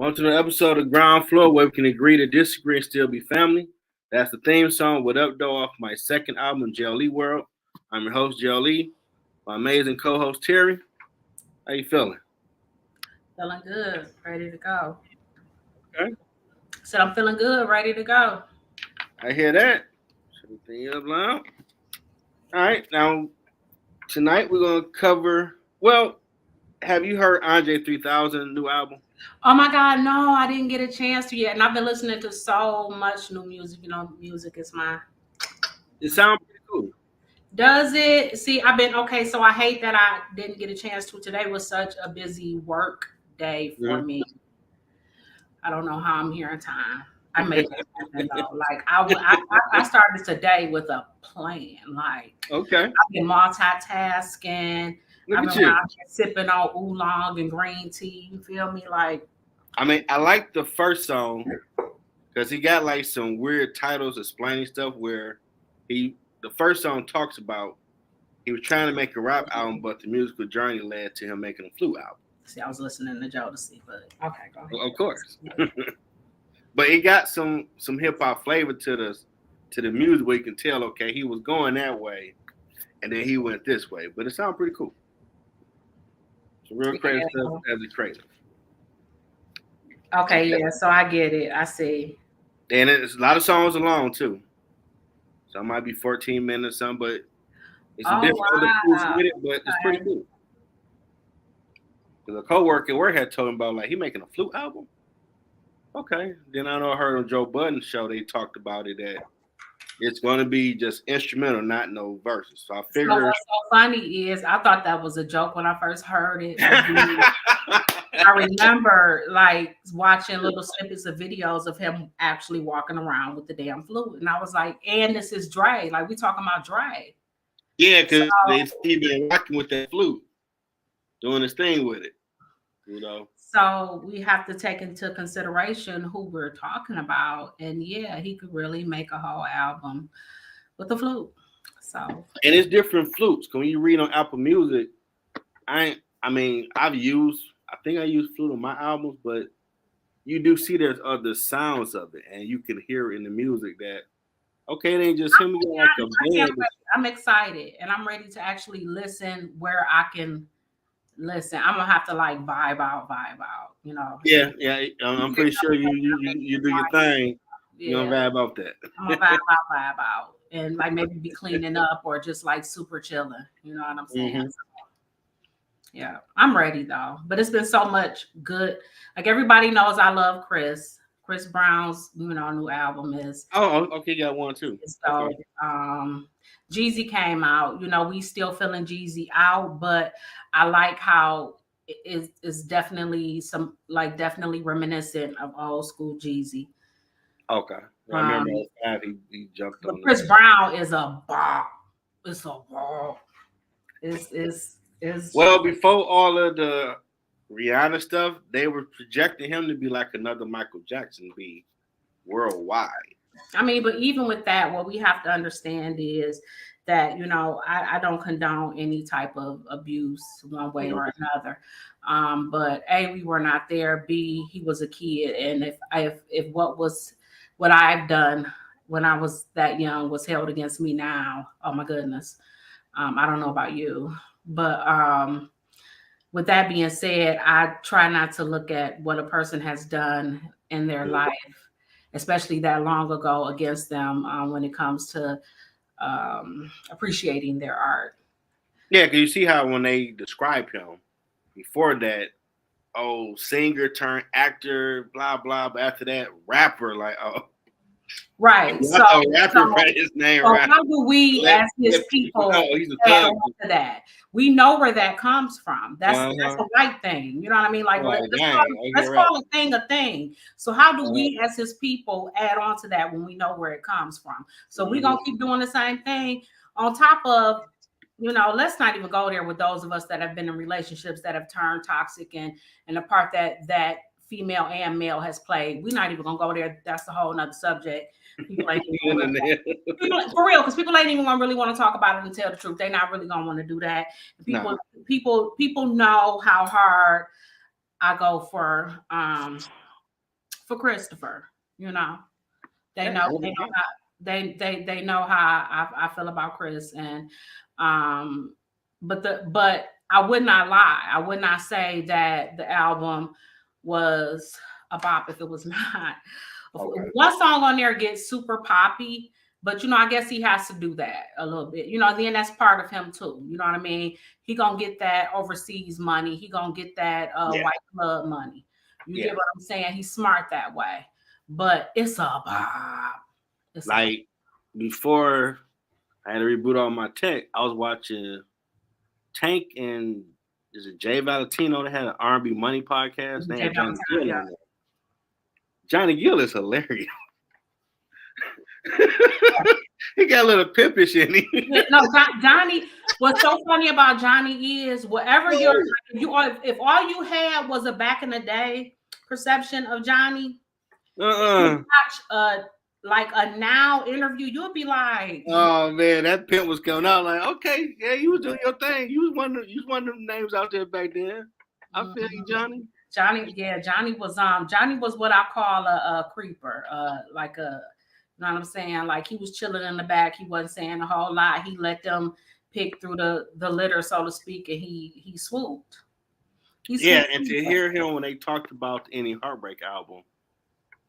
On to the episode of Ground Floor where we can agree to disagree and still be family. That's the theme song, What Up Though, off my second album, JLE World. I'm your host, JLE. My amazing co-host, Teri. How you feeling? Feeling good, ready to go. Okay. Said I'm feeling good, ready to go. I hear that. Everything up loud. All right, now tonight we're gonna cover. Well, have you heard Andre 3000 new album? Oh my God, no, I didn't get a chance to yet. And I've been listening to so much new music. You know, music is my. It sounds pretty cool. Does it? See, I've been okay. So I hate that I didn't get a chance to. Today was such a busy work day for me. I don't know how I'm here in time. I made it happen though. Like I started today with a plan. Like Okay. I've been multitasking. Look I've at been you. out here sipping on oolong and green tea. You feel me? Like I mean, I like the first song because he got like some weird titles explaining stuff where the first song talks about he was trying to make a rap album, but the musical journey led to him making a flute album. see, I was listening to Jodeci, but okay, go ahead. Of course. But it got some hip hop flavor to the music where you can tell, okay, he was going that way and then he went this way. But it sounded pretty cool. Some real creative stuff as a creative. Okay, yeah, so I get it. I see. And it's a lot of songs along too. So it might be 14 minutes or something, but it's some different other foods with it, but it's pretty cool. Because a coworker at work had told him about like he making a flute album. Okay. Then I know I heard on Joe Budden's show they talked about it that it's going to be just instrumental, not no verses. So I figured. So what's so funny is I thought that was a joke when I first heard it. I remember like watching little snippets of videos of him actually walking around with the damn flute, and I was like, "And this is Dre. Like we talking about Dre." Yeah, because he been rocking with that flute, doing his thing with it. You know. So we have to take into consideration who we're talking about. And yeah, he could really make a whole album with the flute. So and it's different flutes. When you read on Apple Music, I think I use flute on my albums, but you do see there's other sounds of it, and you can hear in the music that okay, it ain't just him like a band. I'm excited and I'm ready to actually listen where I can. Listen, I'm gonna have to like vibe out, you know. Yeah, I'm pretty sure you do your thing. Yeah. You're gonna vibe out that. I'm gonna vibe out, and like maybe be cleaning up or just like super chilling. You know what I'm saying? Mm-hmm. Yeah, I'm ready though. But it's been so much good. Like everybody knows, I love Chris. Chris Brown's new album is. Oh, okay, got one too. So, Jeezy came out. You know, we still feeling Jeezy out, but I like how it's definitely definitely reminiscent of old school Jeezy. Okay, I remember he jumped on. Chris Brown is a bop. It's a bop. It's well before all of the Rihanna stuff, they were projecting him to be like another Michael Jackson, be worldwide. I mean, but even with that, what we have to understand is that, you know, I don't condone any type of abuse one way or another. But A, we were not there. B, he was a kid. And if what I've done when I was that young was held against me now, oh my goodness. I don't know about you, but with that being said, I try not to look at what a person has done in their life, especially that long ago, against them when it comes to appreciating their art. Yeah, because you see how when they describe him before that, singer turned actor, blah blah. But after that, rapper, like right. So his name. So how do we, as his people, add on to that? We know where that comes from. That's a white thing. You know what I mean? Like let's call a thing. So how do we, as his people, add on to that when we know where it comes from? So we're gonna keep doing the same thing on top of. You know, let's not even go there with those of us that have been in relationships that have turned toxic and the part that female and male has played. We're not even gonna go there. That's a whole nother subject. People ain't for real, because people ain't even gonna really want to talk about it and tell the truth. They're not really gonna want to do that. People know how hard I go for for Christopher. You know, they know they know how I feel about Chris, and but I would not lie. I would not say that the album was a bop if it was not. Okay. One song on there gets super poppy, but I guess he has to do that a little bit. Then that's part of him too. You know what I mean? He gonna get that overseas money. He gonna get that white club money. You get what I'm saying? He's smart that way. But it's a bop. It's like before I had to reboot all my tech, I was watching Tank and is it Jay Valentino that had an R&B Money podcast? They had Johnny Gill on there. Johnny Gill is hilarious. He got a little pimpish in him. No, Johnny. What's so funny about Johnny is whatever if all you had was a back in the day perception of Johnny, you watch like a now interview, you'll be like, oh man, that pimp was coming out like, okay, yeah, you was doing your thing. You was one of them names out there back then. I feel you, Johnny. Johnny was what I call a creeper, like a, you know what I'm saying? Like he was chilling in the back. He wasn't saying a whole lot. He let them pick through the litter, so to speak, and he swooped. And to hear him when they talked about the Any Heartbreak album,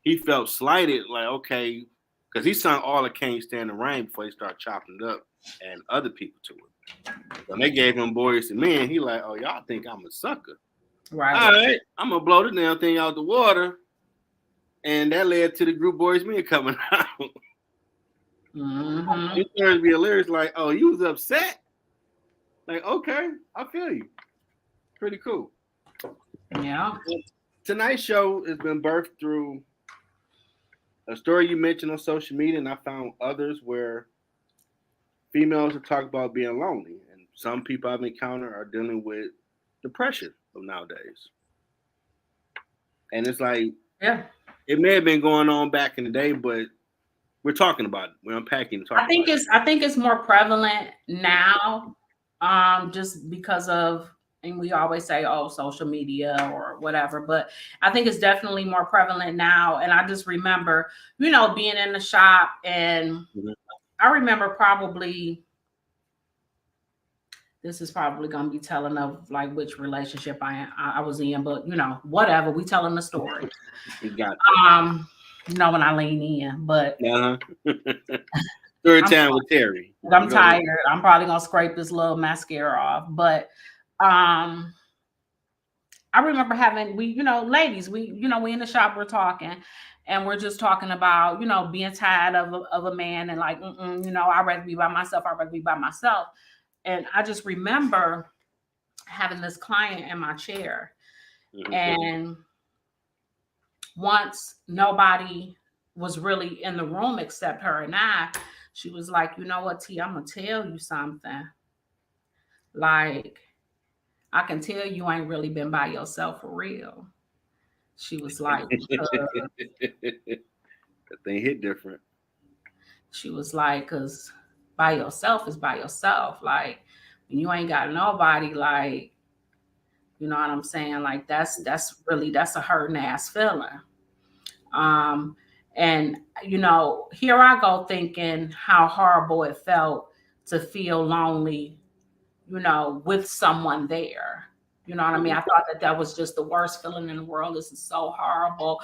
he felt slighted, like, okay, because he sung all of Can't Stand the Rain before he started chopping it up and other people to it. When they gave him Boys to Men, he like, oh, y'all think I'm a sucker. Right. All right, I'm going to blow the damn thing out the water. And that led to the group Boys Men coming out. Mm-hmm. It turned to be hilarious, like, oh, you was upset? Like, okay, I feel you. Pretty cool. Yeah. Tonight's show has been birthed through a story you mentioned on social media, and I found others where females have talked about being lonely. And some people I've encountered are dealing with depression of nowadays. And it's like, it may have been going on back in the day, but we're talking about it. We're unpacking. I think it's more prevalent now, just because of, and we always say, oh, social media or whatever, but I think it's definitely more prevalent now. And I just remember, being in the shop, and I remember probably, this is probably going to be telling of like which relationship I was in, but whatever, we telling the story. Got when I lean in, but third time with Teri. I'm tired. I'm probably gonna scrape this little mascara off, but I remember having ladies, we in the shop, we're talking, and we're just talking about being tired of a man, and like I'd rather be by myself. And I just remember having this client in my chair, and once nobody was really in the room except her and I, she was like, you know what, T, I'm gonna tell you something. Like, I can tell you ain't really been by yourself for real. She was like, that thing hit different. She was like, because by yourself is by yourself. Like, when you ain't got nobody, like, you know what I'm saying? Like, that's a hurting ass feeling. And here I go thinking how horrible it felt to feel lonely, with someone there. You know what I mean? I thought that was just the worst feeling in the world. This is so horrible.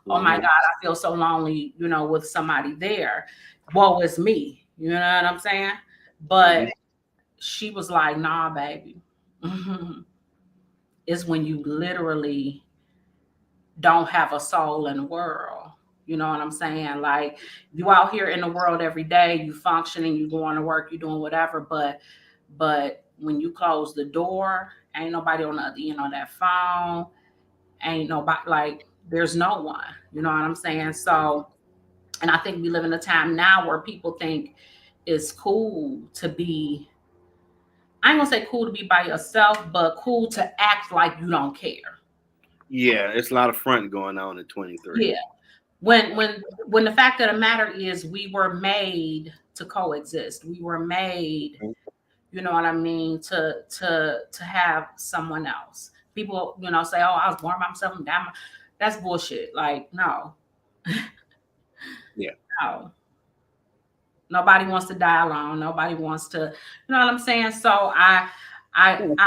Oh my God, I feel so lonely, with somebody there. Woe is me. You know what I'm saying? But she was like, nah, baby. It's when you literally don't have a soul in the world. You know what I'm saying? Like, you out here in the world every day, you functioning, you going to work, you doing whatever, but when you close the door, ain't nobody on the other end of that phone, ain't nobody, like, there's no one. You know what I'm saying? So, and I think we live in a time now where people think it's cool to be, I ain't gonna say cool to be by yourself, but cool to act like you don't care. Yeah, it's a lot of front going on in 23. Yeah. When the fact of the matter is, we were made to coexist. We were made, you know what I mean, to have someone else. People, say, oh, I was born by myself and down. That's bullshit. Like, no. Yeah. No. Nobody wants to die alone. Nobody wants to, you know what I'm saying? So I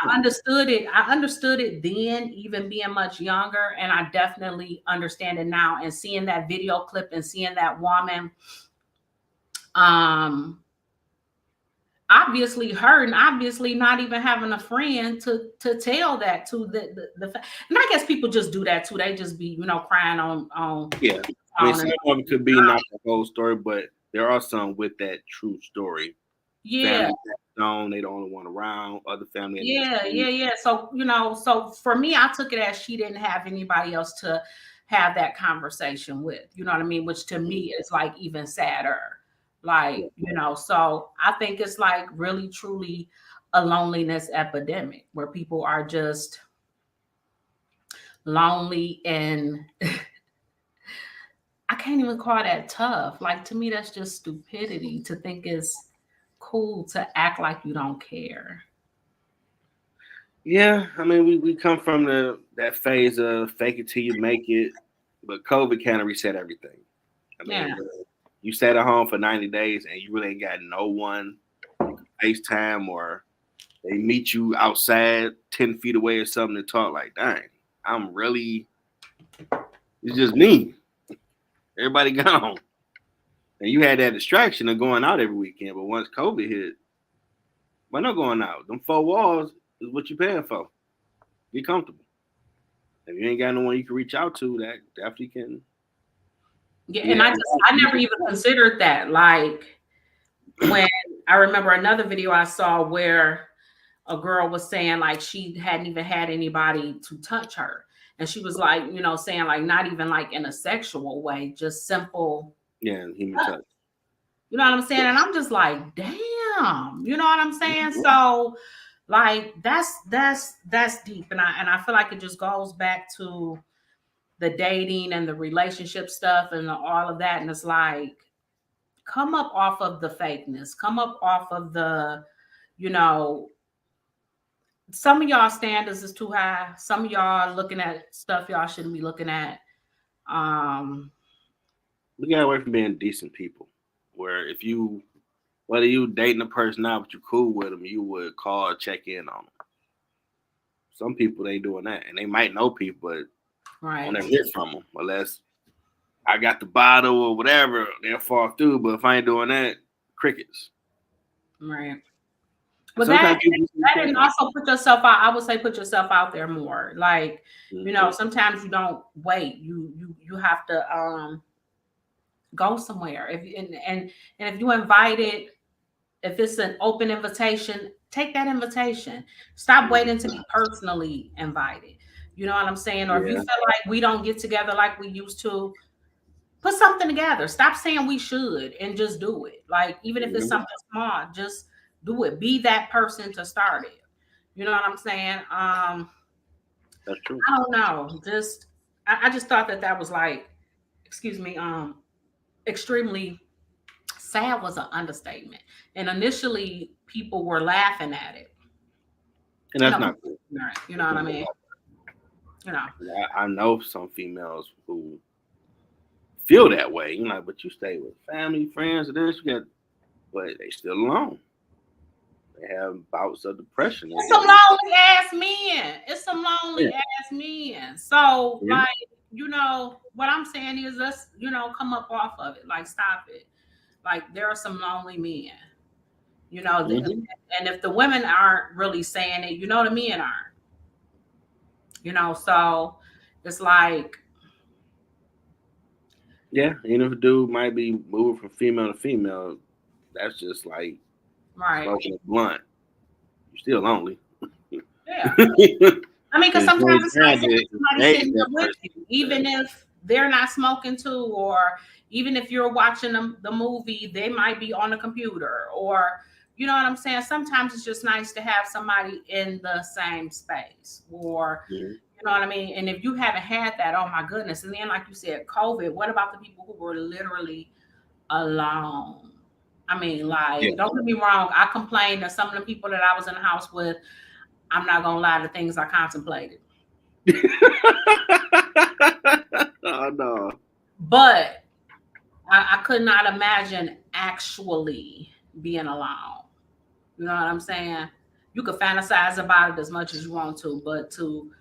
understood it. I understood it then, even being much younger, and I definitely understand it now. And seeing that video clip and seeing that woman, obviously hurt, and obviously not even having a friend to tell that to the and I guess people just do that too. They just be, you know, crying on yeah. I mean, some of them could be not the whole story, but there are some with that true story. Yeah. Family they the only one around, other family. Yeah. So, you know, so for me, I took it as she didn't have anybody else to have that conversation with, you know what I mean? Which to me is like even sadder. Like, you know, so I think it's like really truly a loneliness epidemic where people are just lonely, and I can't even call that tough. Like, to me, that's just stupidity to think it's cool to act like you don't care. Yeah, I mean, we come from that phase of fake it till you make it, but COVID kind of reset everything. I mean, you sat at home for 90 days and you really ain't got no one FaceTime, or they meet you outside 10 feet away or something to talk. Like, dang, it's just me. Everybody gone. And you had that distraction of going out every weekend, but once COVID hit, why not going out? Them 4 walls is what you're paying for. Be comfortable. If you ain't got no one you can reach out to, that definitely can. Yeah, and I never even considered that. Like, when I remember another video I saw where a girl was saying like she hadn't even had anybody to touch her. And she was like, you know, saying like not even like in a sexual way, just simple. Yeah, human touch. You know what I'm saying? And I'm just like, damn, you know what I'm saying? So like that's deep. And I feel like it just goes back to the dating and the relationship stuff and all of that. And it's like, come up off of the fakeness, come up off of the, you know, some of y'all standards is too high. Some of y'all looking at stuff y'all shouldn't be looking at. We got away from being decent people. Where whether you dating a person now, but you're cool with them, you would call, check in on them. Some people they doing that, and they might know people, but right, don't hear from them unless I got the bottle or whatever. They'll fall through, but if I ain't doing that, crickets. Right. But that and also put yourself out. I would say put yourself out there more. Like, you know, sometimes you don't wait. You have to go somewhere. And if you invited, if it's an open invitation, take that invitation. Stop waiting to be personally invited. You know what I'm saying? Or if you feel like we don't get together like we used to, put something together. Stop saying we should and just do it. Like, even if it's something small, just do it. Be that person to start it. You know what I'm saying? That's true. I don't know. I just thought that was like, excuse me, extremely sad was an understatement. And initially people were laughing at it. And that's not good. You know what I mean? You know. I know some females who feel that way. You know, but you stay with family, friends, and this, but they still alone. They have bouts of depression. It's some lonely ass men. It's some lonely ass men. So, like, you know, what I'm saying is let's, you know, come up off of it. Like, stop it. Like, there are some lonely men. You know, and if the women aren't really saying it, you know, the men aren't. You know, so it's like, yeah, even if a dude might be moving from female to female, that's just like smoking a blunt. You're still lonely. Yeah. I mean, because sometimes it's nice to somebody sitting there with you, even if they're not smoking too, or even if you're watching the movie, they might be on the computer, or you know what I'm saying? Sometimes it's just nice to have somebody in the same space, or you know what I mean? And if you haven't had that, oh my goodness. And then, like you said, COVID, what about the people who were literally alone? I mean, like, don't get me wrong. I complained that some of the people that I was in the house with, I'm not going to lie, the things I contemplated. Oh no. But I could not imagine actually being alone. You know what I'm saying? You could fantasize about it as much as you want to, but to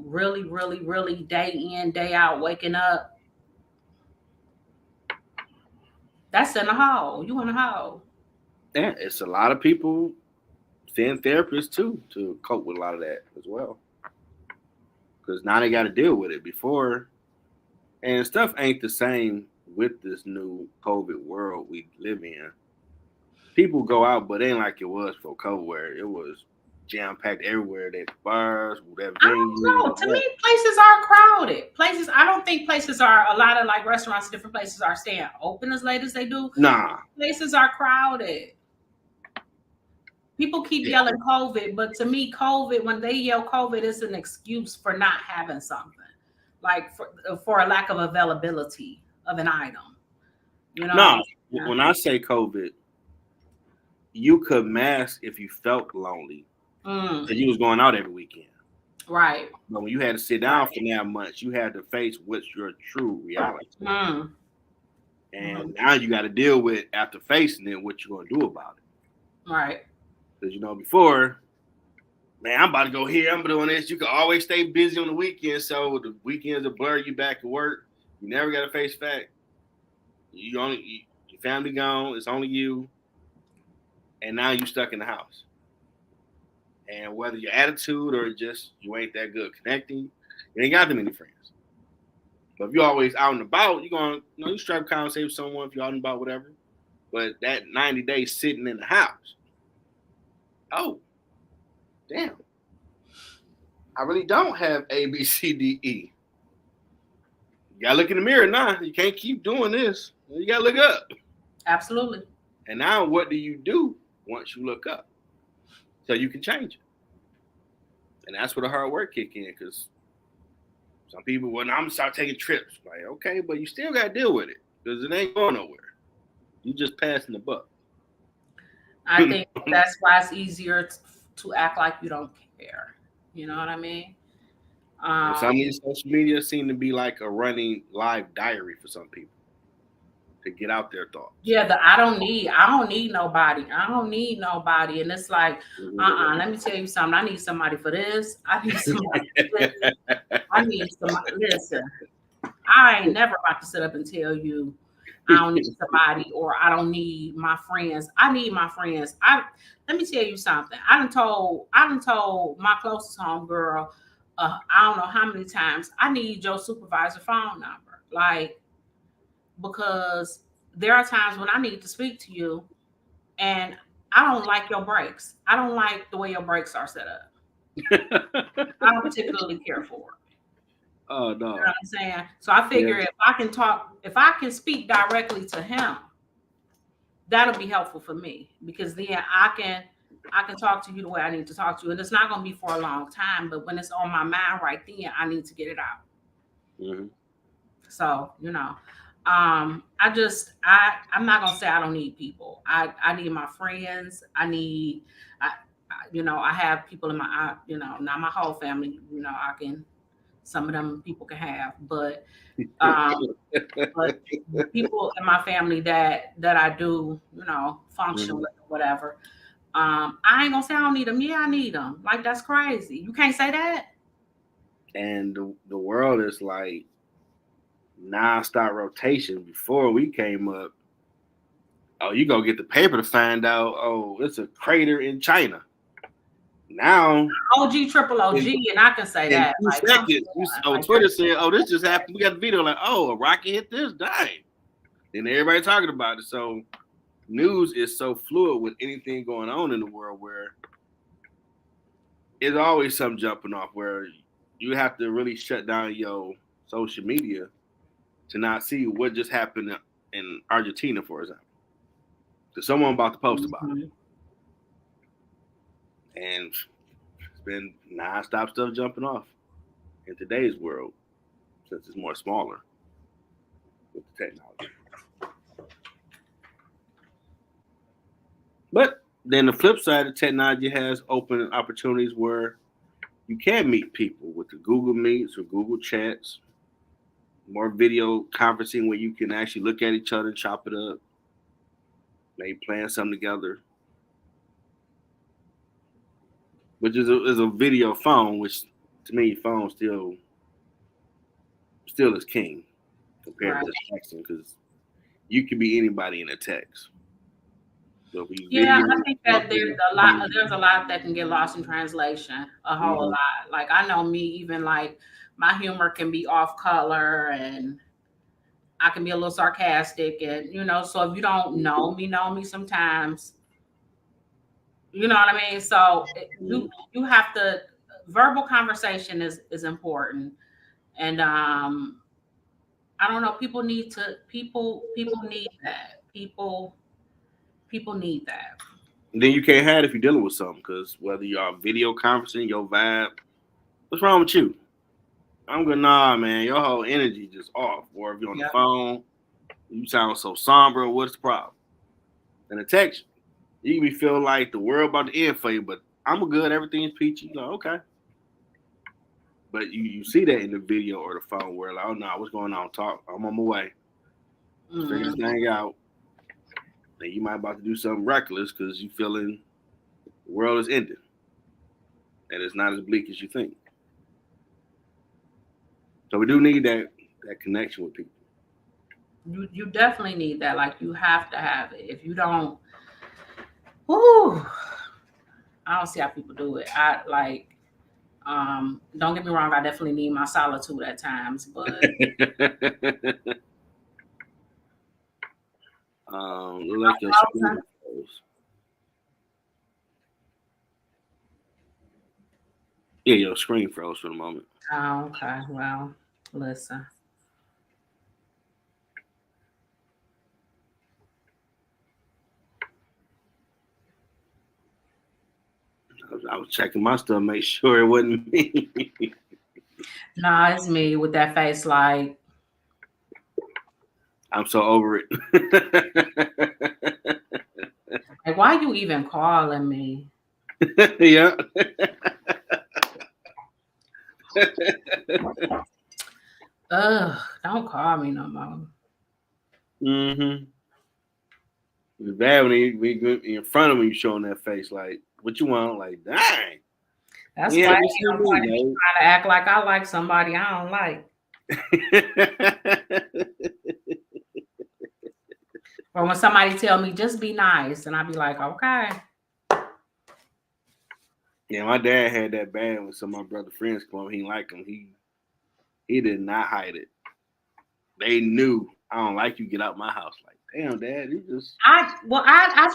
really, really, really day in, day out, waking up, that's in a hole. You in a hole. Yeah, it's a lot of people seeing therapists too to cope with a lot of that as well. Because now they got to deal with it before, and stuff ain't the same with this new COVID world we live in. People go out, but it ain't like it was for COVID, where it was jam packed everywhere. That bars, that I venue. don't know. To me, places are crowded. Places, I don't think places are, a lot of like restaurants, different places are staying open as late as they do. Nah. Places are crowded. People keep yelling COVID, but to me, COVID, when they yell COVID, is an excuse for not having something, like for a lack of availability of an item. You know? No, when I say COVID, you could mask if you felt lonely, because you was going out every weekend. Right. But when you had to sit down for 9 months, you had to face what's your true reality. And now you got to deal with, after facing it, what you're going to do about it. Right. Because, before, man, I'm about to go here, I'm doing this. You can always stay busy on the weekend, so the weekends will blur you back to work. You never got to face fact. Your family gone, it's only you. And now you stuck in the house. And whether your attitude or just you ain't that good connecting, you ain't got that many friends. But if you're always out and about, you're going to, you strike a conversation with someone if you're out and about, whatever. But that 90 days sitting in the house, oh, damn. I really don't have A, B, C, D, E. You got to look in the mirror now. You can't keep doing this. You got to look up. Absolutely. And now what do you do once you look up? So you can change it. And that's where the hard work kick in, because some people, well, I'm going to start taking trips. Like, okay, but you still got to deal with it, because it ain't going nowhere. You just passing the buck. I think that's why it's easier to act like you don't care. You know what I mean? Some of these social media seem to be like a running live diary for some people to get out their thoughts. Yeah, I don't need nobody. I don't need nobody. And it's like, let me tell you something. I need somebody for this. I need somebody for this. I need somebody. Listen, I ain't never about to sit up and tell you I don't need somebody or I don't need my friends. I need my friends. Let me tell you something. I done told my closest home girl, I don't know how many times, I need your supervisor phone number. Like, because there are times when I need to speak to you and I don't like your breaks. I don't like the way your breaks are set up. I don't particularly care for it. Oh, no. You know what I'm saying? So I figure if I can speak directly to him, that'll be helpful for me, because then I can talk to you the way I need to talk to you. And it's not going to be for a long time, but when it's on my mind right then, I need to get it out. Mm-hmm. So, I'm not gonna say I don't need people. I need my friends. I have people in my, not my whole family. Some of them people can have, but people in my family that I do, function with, whatever. I ain't gonna say I don't need them. Yeah, I need them. Like, that's crazy. You can't say that. And the world is like non-stop rotation. Before we came up, you go get the paper to find out, it's a crater in China. Now OG triple OG, and I can say that. In 2 seconds, Twitter said, this just happened. We got the video like, a rocket hit this, dang. And everybody talking about it. So news is so fluid with anything going on in the world, where it's always something jumping off, where you have to really shut down your social media to not see what just happened in Argentina, for example. Because someone about to post about it. And it's been non-stop stuff jumping off in today's world, since it's more smaller with the technology. But then the flip side of technology has opened opportunities where you can meet people with the Google Meets or Google Chats. more video conferencing where you can actually look at each other, chop it up, maybe plan something together. Which is a video phone, which to me, phone still is king compared to texting, because you can be anybody in a text. So yeah, I think that there's a lot that can get lost in translation, a whole lot. Like I know me, even like my humor can be off color and I can be a little sarcastic, and so if you don't know me sometimes, you know what I mean? So you have to, verbal conversation is important. And I don't know, people need that. People need that. And then you can't hide if you're dealing with something, because whether you're video conferencing, your vibe, what's wrong with you? I'm going, nah, man, your whole energy just off. Or if you're on the phone, you sound so somber. What's the problem? And a text, you can be feeling like the world about to end for you, but I'm good. Everything's peachy. You're like, okay. But you see that in the video or the phone where like, oh no, what's going on? Talk. I'm on my way. Figure this thing out. Then you might about to do something reckless because you feeling the world is ending. And it's not as bleak as you think. So we do need that connection with people. You definitely need that. Like you have to have it. If you don't, I don't see how people do it. Don't get me wrong, I definitely need my solitude at times, but like your screen froze. Yeah, your screen froze for the moment. Oh, okay. Well, listen. I was checking my stuff, make sure it wasn't me. Nah, it's me with that face like I'm so over it. Like, why are you even calling me? Yeah. Don't call me no more. Mm-hmm. It's bad when you in front of me, you showing that face like, what you want? Like, dang. That's why I'm trying to act like I like somebody I don't like. Or when somebody tell me just be nice, and I be like, okay. Yeah, my dad had that bad when some of my brother friends come over. He didn't like him. He did not hide it. They knew I don't like you. Get out my house. Like, damn, Dad, you just. I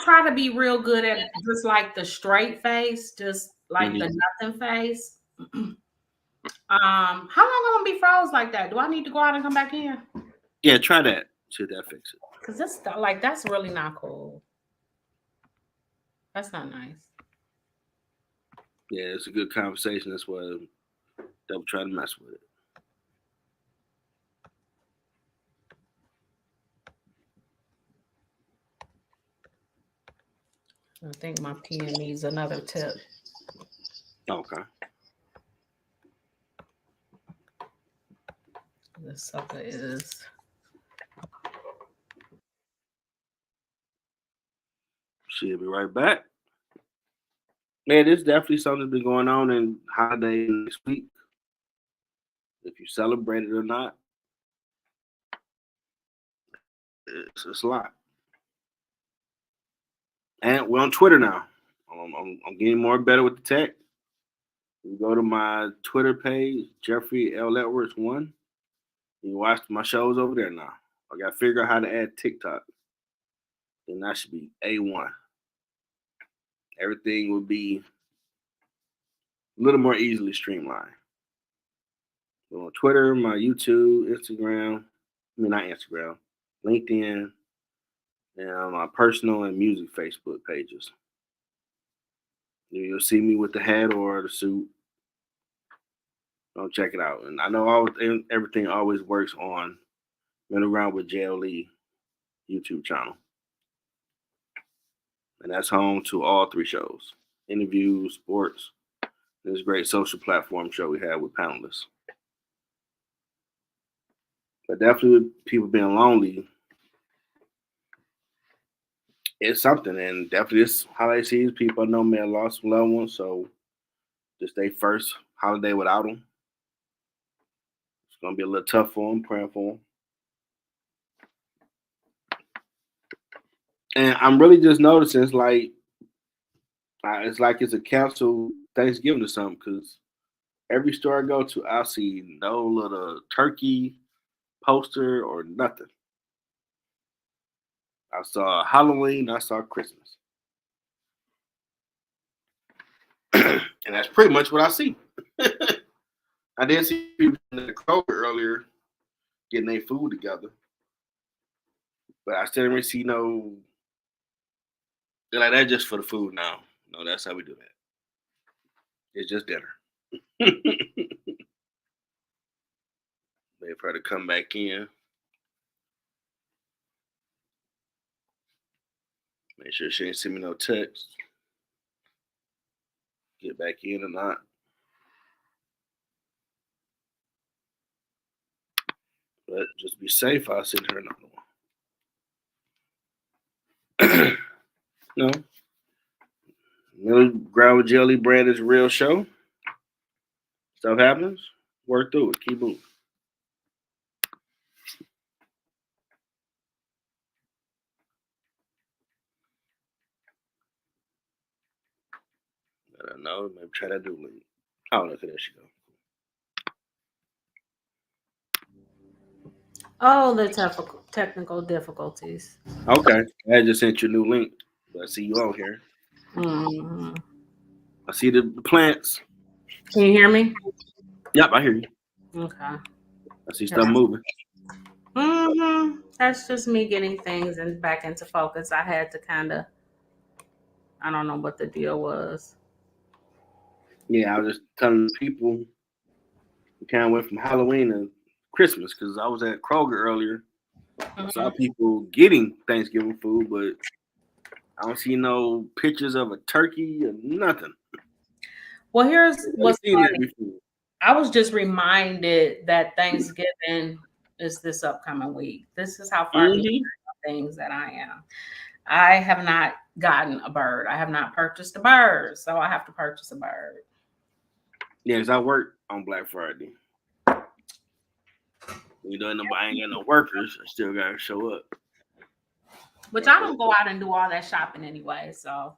try to be real good at just like the straight face, just like the nothing face. How long am I gonna be froze like that? Do I need to go out and come back in? Yeah, try that. See that fix it. Cause that's really not cool. That's not nice. Yeah, it's a good conversation. That's why they'll try to mess with it. I think my pen needs another tip. Okay. This sucker is. She'll be right back. Man, there's definitely something been going on in holiday next week. If you celebrate it or not, it's a lot. And we're on Twitter now. I'm getting more better with the tech. You go to my Twitter page, Jeffrey L. Edwards 1. You can watch my shows over there now. I got to figure out how to add TikTok. Then that should be A1. Everything will be a little more easily streamlined. So on Twitter, my YouTube, Instagram, not Instagram, LinkedIn, and my personal and music Facebook pages. You'll see me with the hat or the suit. Don't check it out. And I know everything always works on Been Around with JLE YouTube channel. And that's home to all 3 shows. Interviews, sports, this great social platform show we have with panelists. But definitely people being lonely, it's something. And definitely this holiday season, people I know may have lost some loved ones. So this their first holiday without them. It's going to be a little tough for them, praying for them. And I'm really just noticing it's like it's a canceled Thanksgiving or something because every store I go to, I see no little turkey poster or nothing. I saw Halloween, I saw Christmas. And that's pretty much what I see. I did see people in the Kroger earlier getting their food together. But I still didn't really see no. They're like, that's just for the food now. No, that's how we do that. It's just dinner. Wait for her to come back in. Make sure she ain't send me no text. Get back in or not. But just be safe. I'll send her another one. No. Millie Ground with Jelly Brand is a real show. Stuff happens. Work through it. Keep moving. I don't know. Maybe try that do link. Oh, look at there she go. Oh, the technical difficulties. Okay. I just sent you a new link. But I see you on here. Mm-hmm. I see the plants. Can you hear me? Yep, I hear you. Okay. I see stuff moving. Mm-hmm. That's just me getting things and back into focus. I had to I don't know what the deal was. Yeah, I was just telling people we kind of went from Halloween to Christmas because I was at Kroger earlier. I saw people getting Thanksgiving food, but I don't see no pictures of a turkey or nothing. Well, here's what's funny. I was just reminded that Thanksgiving is this upcoming week. This is how far behind things that I am. I have not gotten a bird. I have not purchased a bird, so I have to purchase a bird. Yeah, because I work on Black Friday. You know, I ain't got no workers. I still gotta show up. Which I don't go out and do all that shopping anyway, so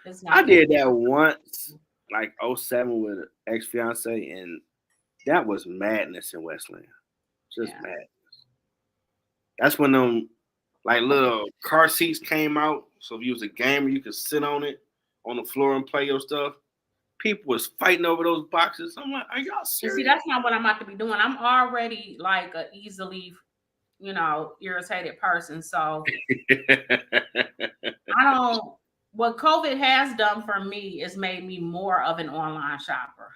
it's not. I did that once, like 07 with an ex-fiance, and that was madness in Westland. Just madness. That's when them like little car seats came out. So if you was a gamer, you could sit on it on the floor and play your stuff. People was fighting over those boxes. I'm like, are y'all serious? See, that's not what I'm about to be doing. I'm already like a easily, irritated person. So I don't. What COVID has done for me is made me more of an online shopper.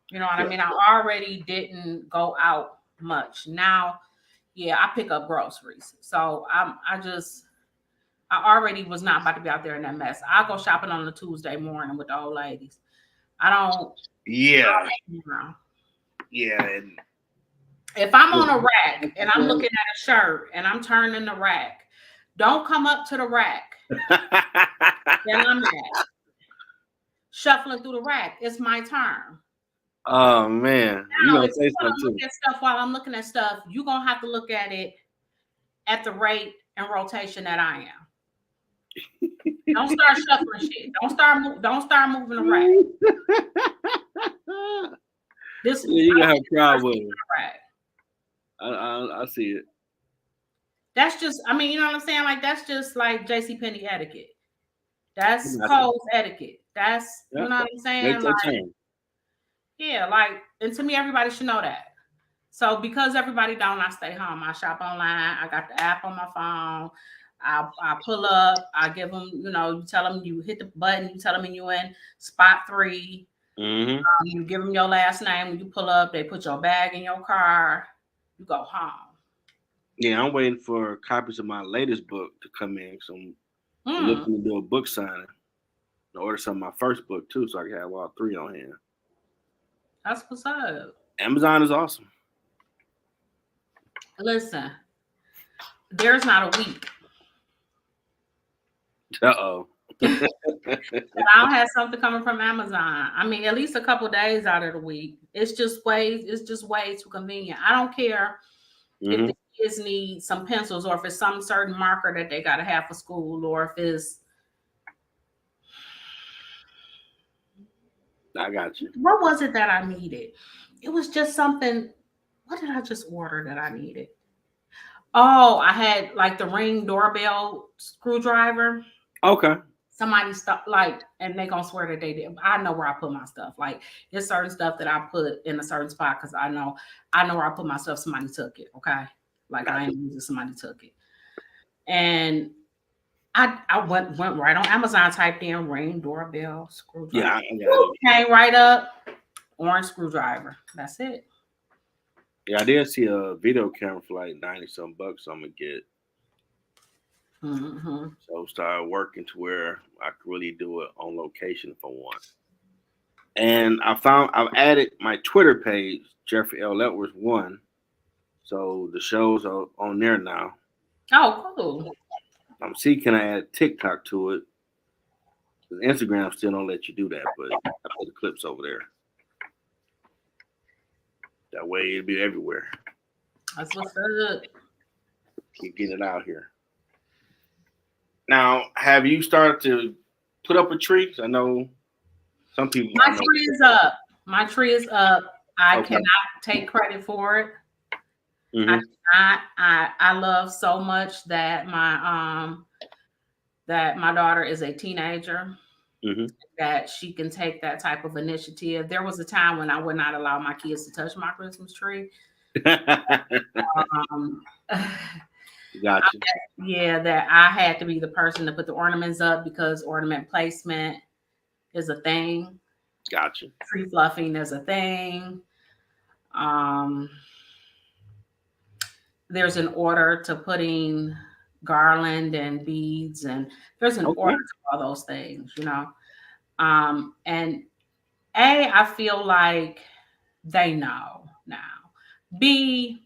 You know what I mean? I already didn't go out much. Now, yeah, I pick up groceries. So I already was not about to be out there in that mess. I go shopping on a Tuesday morning with the old ladies. I don't. Yeah. Yeah. And if I'm on a rack and I'm looking at a shirt and I'm turning the rack, don't come up to the rack. Then I'm shuffling through the rack. It's my turn. Oh man, you gonna say something look at stuff while I'm looking at stuff. You're gonna have to look at it at the rate and rotation that I am. Don't start shuffling shit. Don't start moving the rack. This you gonna have a crowd with it. I see it. That's just, I mean, you know what I'm saying? Like that's just like JCPenney etiquette. That's Kohl's etiquette. That's you know what I'm saying? Like, yeah, like, and to me, everybody should know that. So because everybody don't, I stay home. I shop online. I got the app on my phone. I pull up. I give them, you tell them you hit the button. You tell them you in spot 3. Mm-hmm. You give them your last name. When you pull up, they put your bag in your car. You go home. Yeah, I'm waiting for copies of my latest book to come in. So I'm looking to do a book signing. To order some of my first book too, so I can have all 3 on hand. That's what's up. Amazon is awesome. Listen, there's not a week. Uh-oh. I don't have something coming from Amazon. I mean, at least a couple days out of the week. It's just way too convenient. I don't care if the kids need some pencils or if it's some certain marker that they gotta have for school, or if it's I got you. what was it that I needed? It was just something. What did I just order that I needed? Oh, I had like the Ring doorbell screwdriver. Okay. Somebody stopped, like, and they gonna swear that they did. I know where I put my stuff. Like, there's certain stuff that I put in a certain spot because I know where I put my stuff. Somebody took it. Okay, like I ain't using. Somebody took it, and I went right on Amazon, typed in Ring doorbell screwdriver. Yeah, came right up. Orange screwdriver. That's it. Yeah, I did see a video camera for like 90-some bucks. I'm gonna get. So started working to where I could really do it on location for one. And I've added my Twitter page, Jeffrey L. Edwards 1. So the shows are on there now. Oh, cool. I'm seeing can I add TikTok to it. Instagram still don't let you do that, but I put the clips over there. That way it'll be everywhere. That's what's up. Keep getting it out here. Now, have you started to put up a tree? I know some people. My tree is up. My tree is up. I cannot take credit for it. I love so much that my daughter is a teenager. That she can take that type of initiative. There was a time when I would not allow my kids to touch my Christmas tree. Gotcha. Yeah, that I had to be the person to put the ornaments up because ornament placement is a thing. Gotcha. Tree fluffing is a thing. There's an order to putting garland and beads, and there's an order to all those things, you know. And I feel like they know now. B,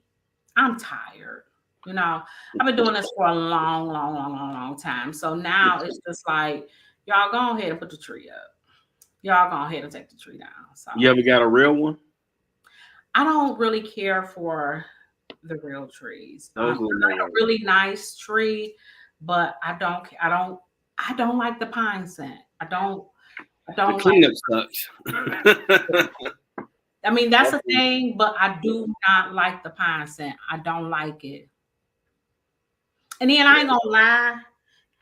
I'm tired. You know, I've been doing this for a long time. So now it's just like, y'all go ahead and put the tree up. Y'all go ahead and take the tree down. So you ever got a real one? I don't really care for the real trees. I like a really nice tree, but I don't like the pine scent. I don't. The cleanup sucks. I mean, that's a thing, but I do not like the pine scent. I don't like it. And then I ain't gonna lie.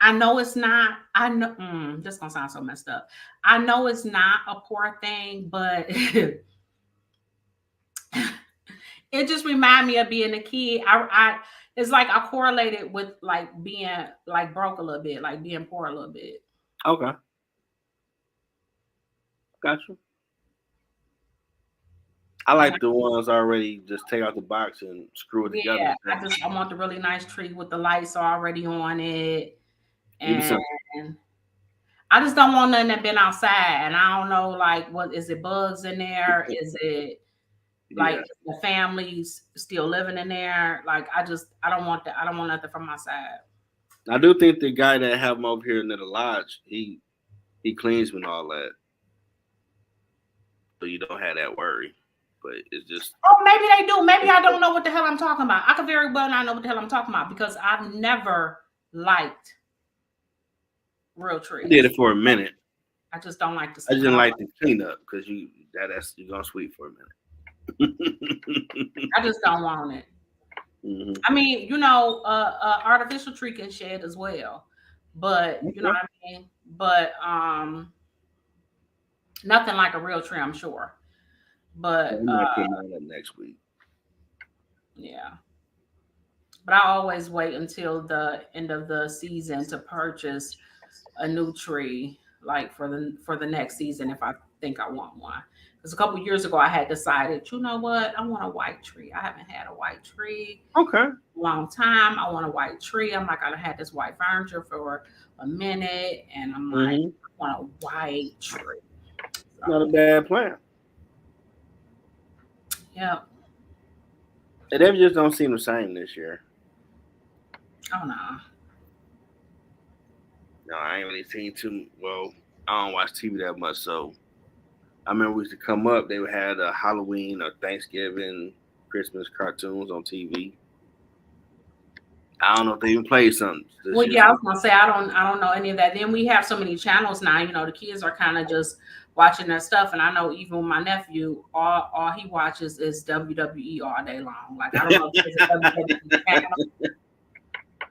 I know it's not. I know this gonna sound so messed up. I know it's not a poor thing, but it just reminded me of being a kid. It's like I correlated with like being like broke a little bit, like being poor a little bit. Okay. Gotcha. I like the ones already just take out the box and screw it together. Yeah, I want the really nice tree with the lights already on it. And I just don't want nothing that been outside. And I don't know, like, what is it, bugs in there? Is it like the family's still living in there? Like, I don't want that. I don't want nothing from my side. I do think the guy that have him over here in the lodge, he cleans and all that. So you don't have that worry. But it's just. Oh, maybe they do. Maybe I don't know what the hell I'm talking about. I could very well not know what the hell I'm talking about because I've never liked real trees. I did it for a minute. I just don't like the. I didn't like the cleanup because you're gonna sweep for a minute. I just don't want it. I mean, you know, artificial tree can shed as well, but you know what I mean. But nothing like a real tree, I'm sure. But we might put mine up next week. Yeah, but I always wait until the end of the season to purchase a new tree, like for the next season if I think I want one. Because a couple of years ago I had decided, you know what, I want a white tree. I haven't had a white tree. Okay. Long time. I want a white tree. I'm like, I had this white furniture for a minute, and I'm like, I want a white tree. So, not a bad plan. Yeah. They just don't seem the same this year. Oh no. No, I ain't really seen too. Well, I don't watch TV that much, so I remember we used to come up. They would have Halloween or Thanksgiving, Christmas cartoons on TV. I don't know if they even played something. Well, yeah, I was gonna say I don't know any of that. Then we have so many channels now. You know, the kids are kind of just watching that stuff, and I know even my nephew, all he watches is WWE all day long. Like I don't know if there's a WWE channel,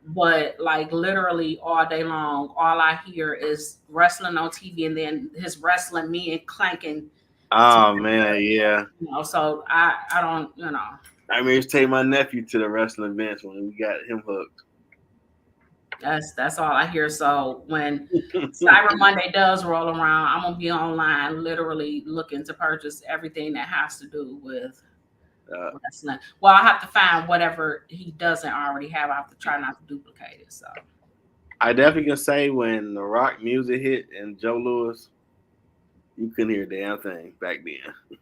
but like literally all day long, all I hear is wrestling on TV, and then his wrestling me and clanking. Oh man, yeah. You know, so I don't, you know. I mean, take my nephew to the wrestling events when we got him hooked. That's all I hear. So when Cyber Monday does roll around, I'm gonna be online, literally looking to purchase everything that has to do with wrestling. Well, I have to find whatever he doesn't already have. I have to try not to duplicate it. So I definitely can say when the rock music hit and Joe Louis, you couldn't hear a damn thing back then.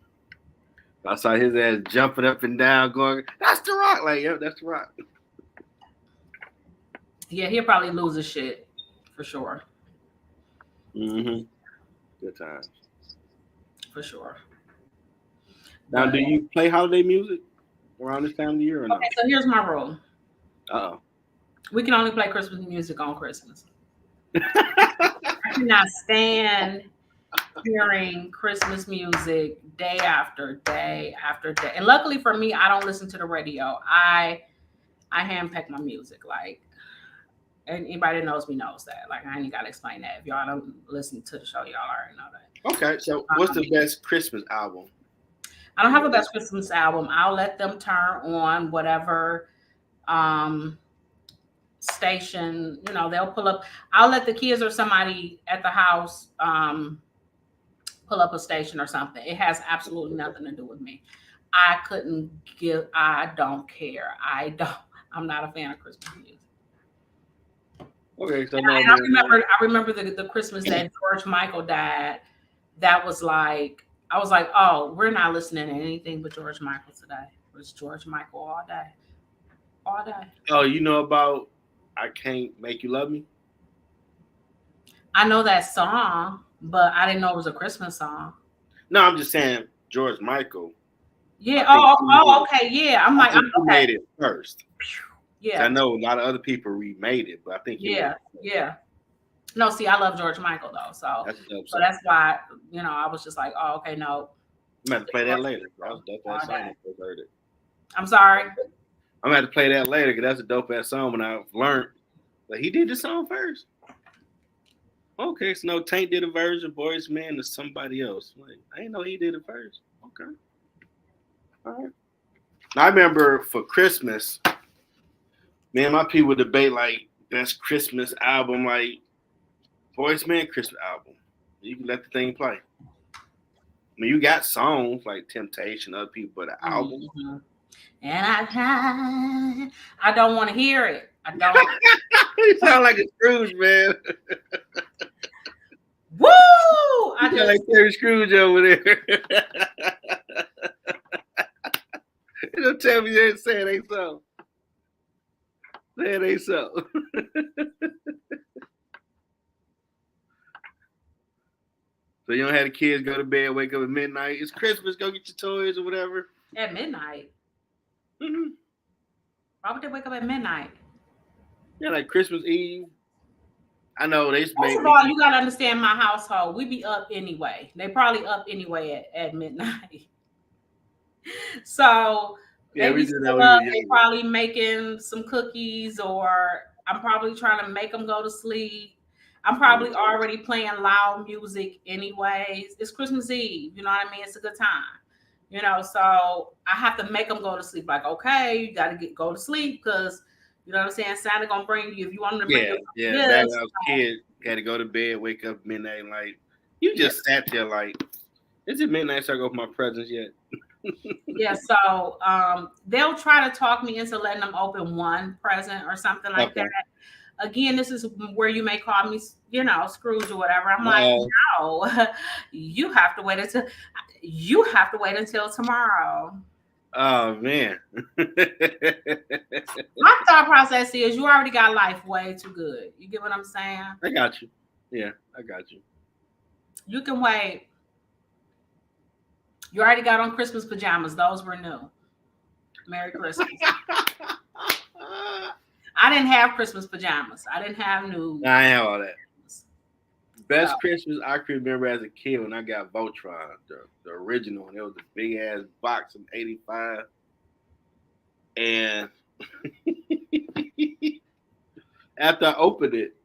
I saw his ass jumping up and down, going, "That's the rock!" Like, yep, that's the rock. Yeah, he'll probably lose his shit for sure. Mm-hmm. Good times. For sure. Now, do you play holiday music around this time of the year or not? Okay, so here's my rule. Uh-oh. We can only play Christmas music on Christmas. I cannot stand hearing Christmas music day after day after day. And luckily for me, I don't listen to the radio. I handpick my music. Like, and anybody that knows me knows that. Like, I ain't got to explain that. If y'all don't listen to the show, y'all already know that. Okay, so what's the best Christmas album? I don't have a best Christmas album. I'll let them turn on whatever station, you know, they'll pull up. I'll let the kids or somebody at the house pull up a station or something. It has absolutely nothing to do with me. I don't care. I'm not a fan of Christmas music. Okay, so I remember the Christmas that George Michael died. That was like, I was like, oh, we're not listening to anything but George Michael today. It was George Michael all day. All day. Oh, you know about I Can't Make You Love Me? I know that song, but I didn't know it was a Christmas song. No, I'm just saying George Michael. Yeah. Okay. Yeah. I'm like, he made it first. Yeah. I know a lot of other people remade it, but I think yeah. No, see, I love George Michael though, so that's why, you know, I was just like, oh, okay, no. I'm gonna have to play that later. That was dope ass song when I first heard it. I'm sorry. I'm gonna have to play that later because that's a dope ass song. When I learned that he did the song first. Okay, so no, Tank did a version, Boys Man to somebody else. Like, I didn't know he did it first. Okay, all right. Now, I remember for Christmas, me and my people would debate like best Christmas album, like Boys Man Christmas album. You can let the thing play. I mean, you got songs like Temptation, other people, but the album. Mm-hmm. And I don't want to hear it. I don't. You sound like a Scrooge, man. Woo! I sound like Terry Scrooge over there. You don't tell me you ain't saying it ain't so. Say it ain't so. So you don't have the kids go to bed, wake up at midnight. It's Christmas. Go get your toys or whatever. At midnight. Mm-hmm. Why would they wake up at midnight? Yeah, like Christmas Eve. I know they. First of all, you gotta understand my household. We be up anyway. They probably up anyway at midnight. So yeah, they still up. They probably making some cookies, or I'm probably trying to make them go to sleep. I'm probably already playing loud music anyways. It's Christmas Eve. You know what I mean? It's a good time. You know, so I have to make them go to sleep. Like, okay, you got to go to sleep because, you know what I'm saying? Santa going to bring you, if you want him to bring you. Yeah, back when I was a kid, got to go to bed, wake up midnight, like, you just sat there like, is it midnight so I go for my presents yet? Yeah, so they'll try to talk me into letting them open one present or something like that. Again, this is where you may call me, you know, Scrooge or whatever. I'm like, no, you have to wait until tomorrow. Oh man. My thought process is you already got life way too good. You get what I'm saying? I got you. Yeah, I got you. You can wait. You already got on Christmas pajamas. Those were new. Merry Christmas. I didn't have Christmas pajamas. I didn't have new. I have all that. Best Christmas I can remember as a kid when I got Voltron, the original one. It was a big ass box in '85. And after I opened it,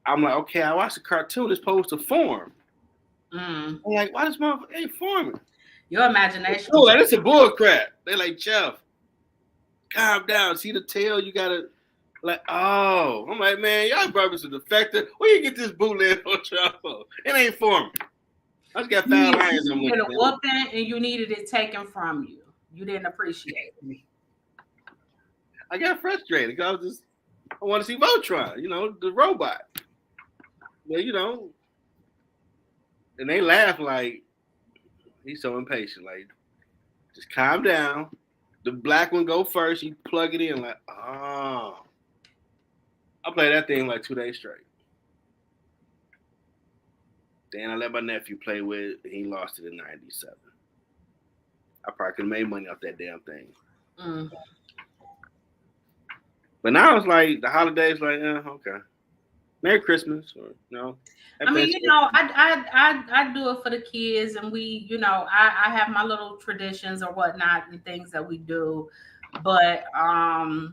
I'm like, okay, I watched the cartoon. It's supposed to form. I'm like, why this motherfucker ain't forming? Your imagination. Oh, like, it's a bull crap. They're like, Jeff, calm down. See the tail? You gotta like, oh. I'm like, man, y'all brothers are defective. Where you get this bootleg Voltron? It ain't forming. I just got 5 lines. You needed a whooping and you needed it taken from you. You didn't appreciate it. I got frustrated because I want to see Voltron, the robot. Well, and they laugh like he's so impatient. Like, just calm down. The black one go first. You plug it in like, oh. I played that thing like 2 days straight. Then I let my nephew play with it. He lost it in '97. I probably could have made money off that damn thing. But now it's like the holidays, like, okay. Merry Christmas, or no. I mean, I do it for the kids, and we, I have my little traditions or whatnot and things that we do, but I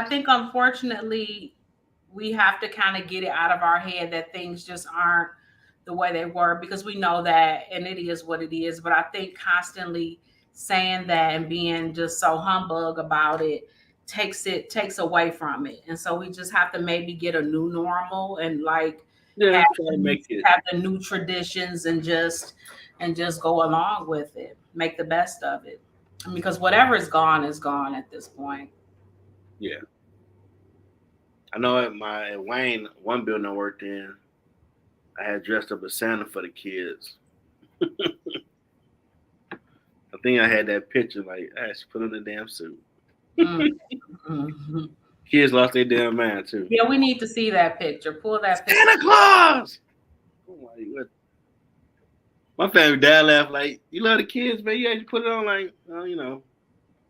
think unfortunately we have to kind of get it out of our head that things just aren't the way they were, because we know that, and it is what it is. But I think constantly saying that and being just so humbug about it takes away from it. And so we just have to maybe get a new normal and like have the new traditions and just go along with it, make the best of it. Because whatever is gone at this point. Yeah. I know at Wayne, one building I worked in, I had dressed up as Santa for the kids. I think I had that picture, like, I should put on the damn suit. Kids lost their damn mind, too. Yeah, we need to see that picture. Pull that picture. Santa Claus! Oh, my family dad laughed like, you love the kids, man. Yeah, you put it on like,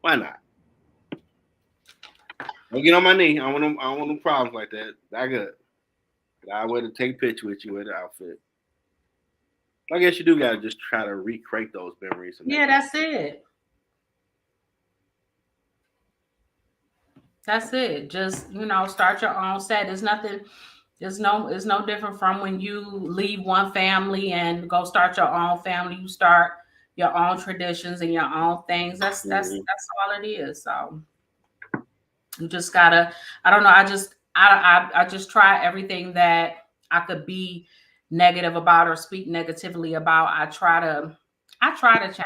why not? Don't get on my knee. I don't want no problems like that. That good. I would take a picture with you with the outfit. I guess you do gotta just try to recreate those memories. Yeah, that's it. That's it. Just start your own set. There's nothing. It's no different from when you leave one family and go start your own family. You start your own traditions and your own things. That's all it is. So you just gotta. I don't know. I just try everything that I could be negative about or speak negatively about. I try to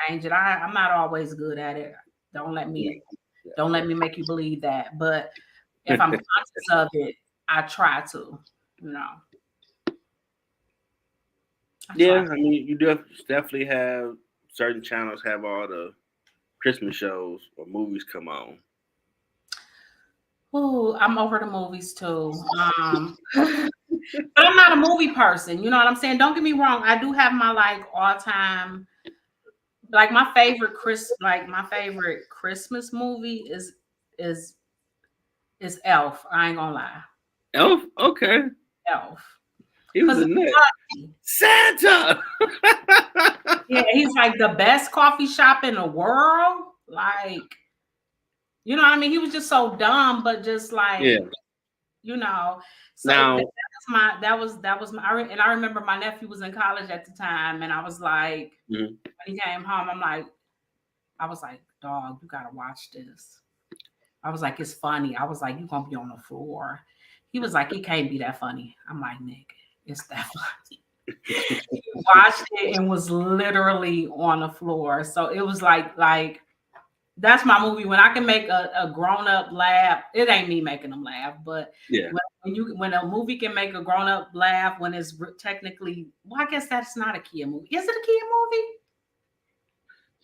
change it. I'm not always good at it. Don't let me make you believe that. But if I'm conscious of it, I try to. Yeah, I mean, you definitely have certain channels have all the Christmas shows or movies come on. Oh, I'm over the movies too. But I'm not a movie person. You know what I'm saying? Don't get me wrong. I do have my all time, my favorite Christmas movie is Elf. I ain't gonna lie. Elf? Okay. Elf. He was a nut. Santa. Yeah, he's like the best coffee shop in the world. You know what I mean? He was just so dumb, but just So now, that was my, and I remember my nephew was in college at the time, and I was like, when he came home, I was like, dog, you gotta watch this. I was like, it's funny. I was like, you gonna be on the floor. He was like, it can't be that funny. I'm like, nigga, it's that funny. He watched it and was literally on the floor. So it was like That's my movie. When I can make a grown up laugh, it ain't me making them laugh, but yeah, when a movie can make a grown up laugh, when it's technically, well, I guess that's not a kid movie. Is it a kid movie?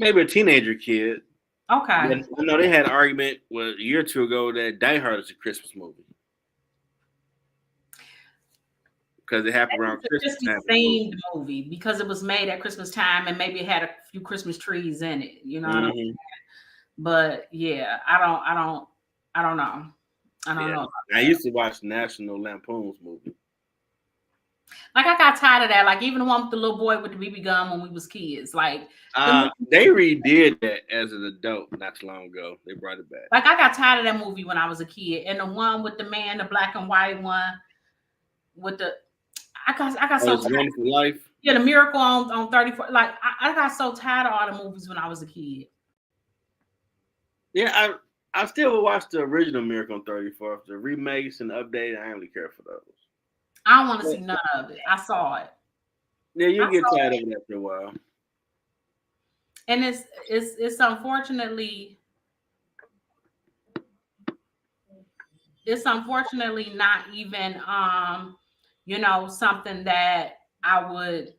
Maybe a teenager kid. Okay. I know they had an argument a year or two ago that Die Hard is a Christmas movie because it happened around Christmas time. Themed movie because it was made at Christmas time and maybe it had a few Christmas trees in it. You know what I mean? But yeah, I don't know. I don't know. I used to watch National Lampoon's movie. Like I got tired of that. Like even the one with the little boy with the BB gun when we was kids. Like they redid that as an adult not too long ago. They brought it back. Like I got tired of that movie when I was a kid. And the one with the man, the black and white one, with the I got so tired. Wonderful Life. Yeah, the Miracle on 34. Like I got so tired of all the movies when I was a kid. Yeah, I still would watch the original Miracle on 34th. The remakes and the update, I don't really care for those. I don't want to see none of it. I saw it. Yeah, you get tired of it after a while. And it's unfortunately not even something that I would.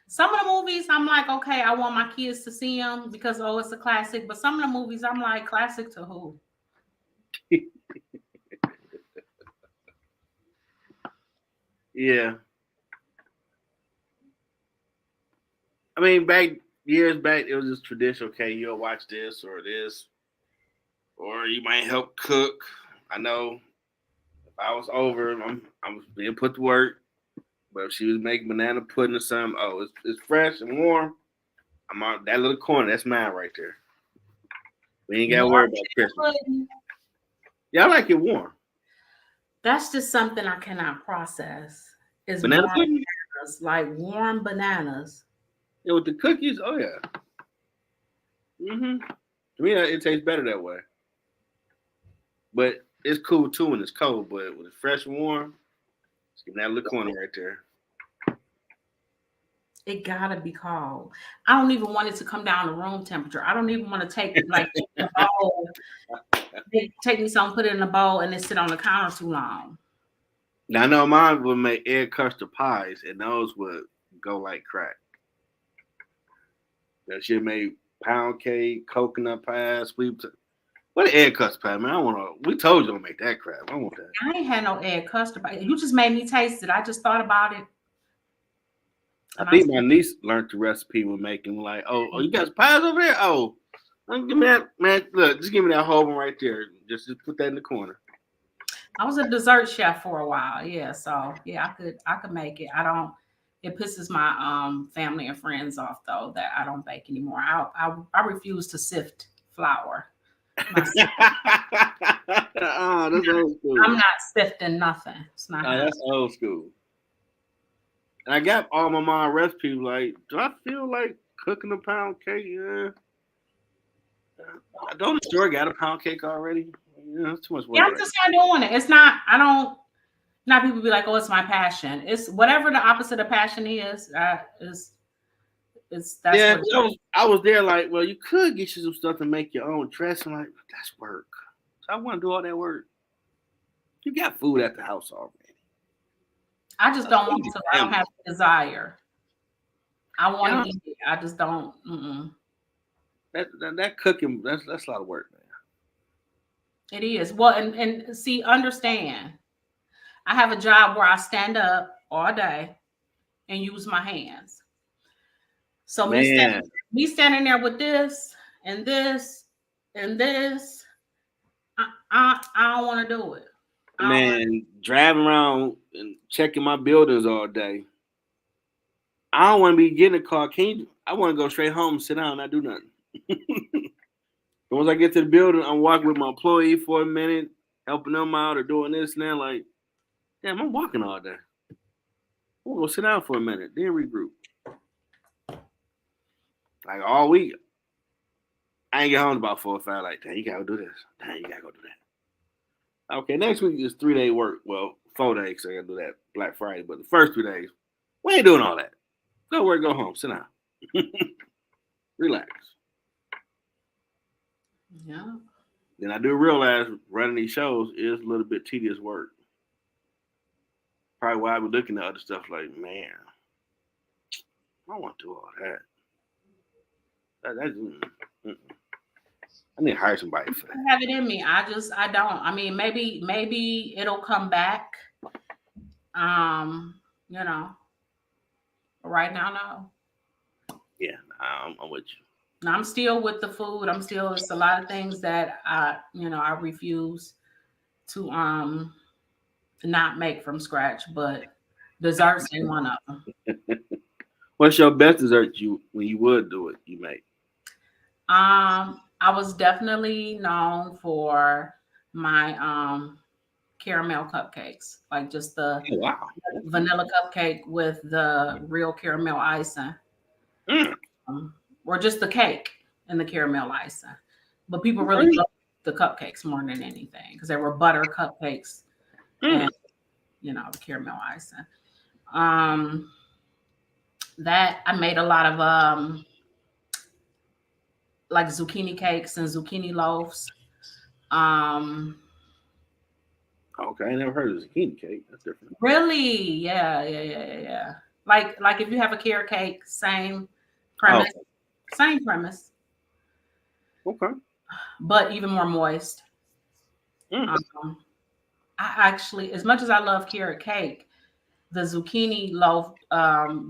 Some of the movies I'm like, okay, I want my kids to see them because it's a classic. But some of the movies I'm like, classic to who? Yeah. I mean, years back, it was just traditional. Okay, you'll watch this, or you might help cook. I know if I was over, I was being put to work. But if she was making banana pudding or something, it's fresh and warm. I'm on that little corner. That's mine right there. We ain't got to worry about Christmas. Yeah, I like it warm. That's just something I cannot process. Is banana pudding? Bananas, like warm bananas. Yeah, with the cookies. Oh yeah. To me, it tastes better that way. But it's cool too when it's cold. But when it's fresh and warm, just give me that little corner right there. It gotta be cold. I don't even want it to come down to room temperature. I don't even want to take like the bowl. They take me something, put it in a bowl, and then sit on the counter too long. Now I know mine would make egg custard pies, and those would go like crack. That shit made pound cake, coconut pies, what an egg custard pie, man? We told you don't make that crap. I want that. I ain't had no egg custard pie. You just made me taste it. I just thought about it. I think my niece learned the recipe when making like, oh, you got pies over there? Oh, give me that, man. Look, just give me that whole one right there. Just put that in the corner. I was a dessert chef for a while, yeah. So yeah, I could make it. It pisses my family and friends off though that I don't bake anymore. I refuse to sift flour. That's old school. I'm not sifting nothing. It's not. That's old school. And I got all my mom recipes. Like, do I feel like cooking a pound cake? Yeah. Don't the store got a pound cake already? Yeah, that's too much work. Yeah, I'm just not doing it. It's not. I don't. Not people be like, oh, it's my passion. It's whatever the opposite of passion is. That's yeah. I was there like, well, you could get you some stuff to make your own dress. I'm like, that's work. So I want to do all that work. You got food at the house already. I just don't want to. I don't have the desire. I want to eat it. I just don't. That cooking, that's a lot of work, man. It is. Well, and see, understand. I have a job where I stand up all day and use my hands. So me standing there with this and this and this, I don't want to do it. Man, driving around and checking my buildings all day. I don't want to be getting a car. I want to go straight home and sit down and not do nothing. Once I get to the building, I'm walking with my employee for a minute, helping them out or doing this and that. Like, damn, I'm walking all day. We'll go sit down for a minute, then regroup. Like all week, I ain't get home about 4 or 5. Like, damn, you gotta do this. Damn, you gotta go do that. Okay, next week is 3-day work. Well, 4 days, because I gotta do that Black Friday. But the first 3 days, we ain't doing all that. Go work, go home, sit down. Relax. Yeah. Then I do realize running these shows is a little bit tedious work. Probably why I be looking at other stuff like, man, I don't want to do all that. Mm. I need to hire somebody for that. I have it in me. I don't. I mean, maybe it'll come back. You know, right now, no. Yeah, I'm with you. I'm still with the food. It's a lot of things that I refuse to not make from scratch, but desserts ain't one of them. What's your best dessert when you would do it, you make? I was definitely known for my caramel cupcakes, like just the vanilla cupcake with the real caramel icing. Or just the cake and the caramel icing. But people really love the cupcakes more than anything because they were butter cupcakes and the caramel icing. That I made a lot of like zucchini cakes and zucchini loaves. Okay, I never heard of zucchini cake. That's different. Really? Yeah. Like if you have a carrot cake, same premise. Okay. Same premise. Okay. But even more moist. I actually, as much as I love carrot cake, the zucchini loaf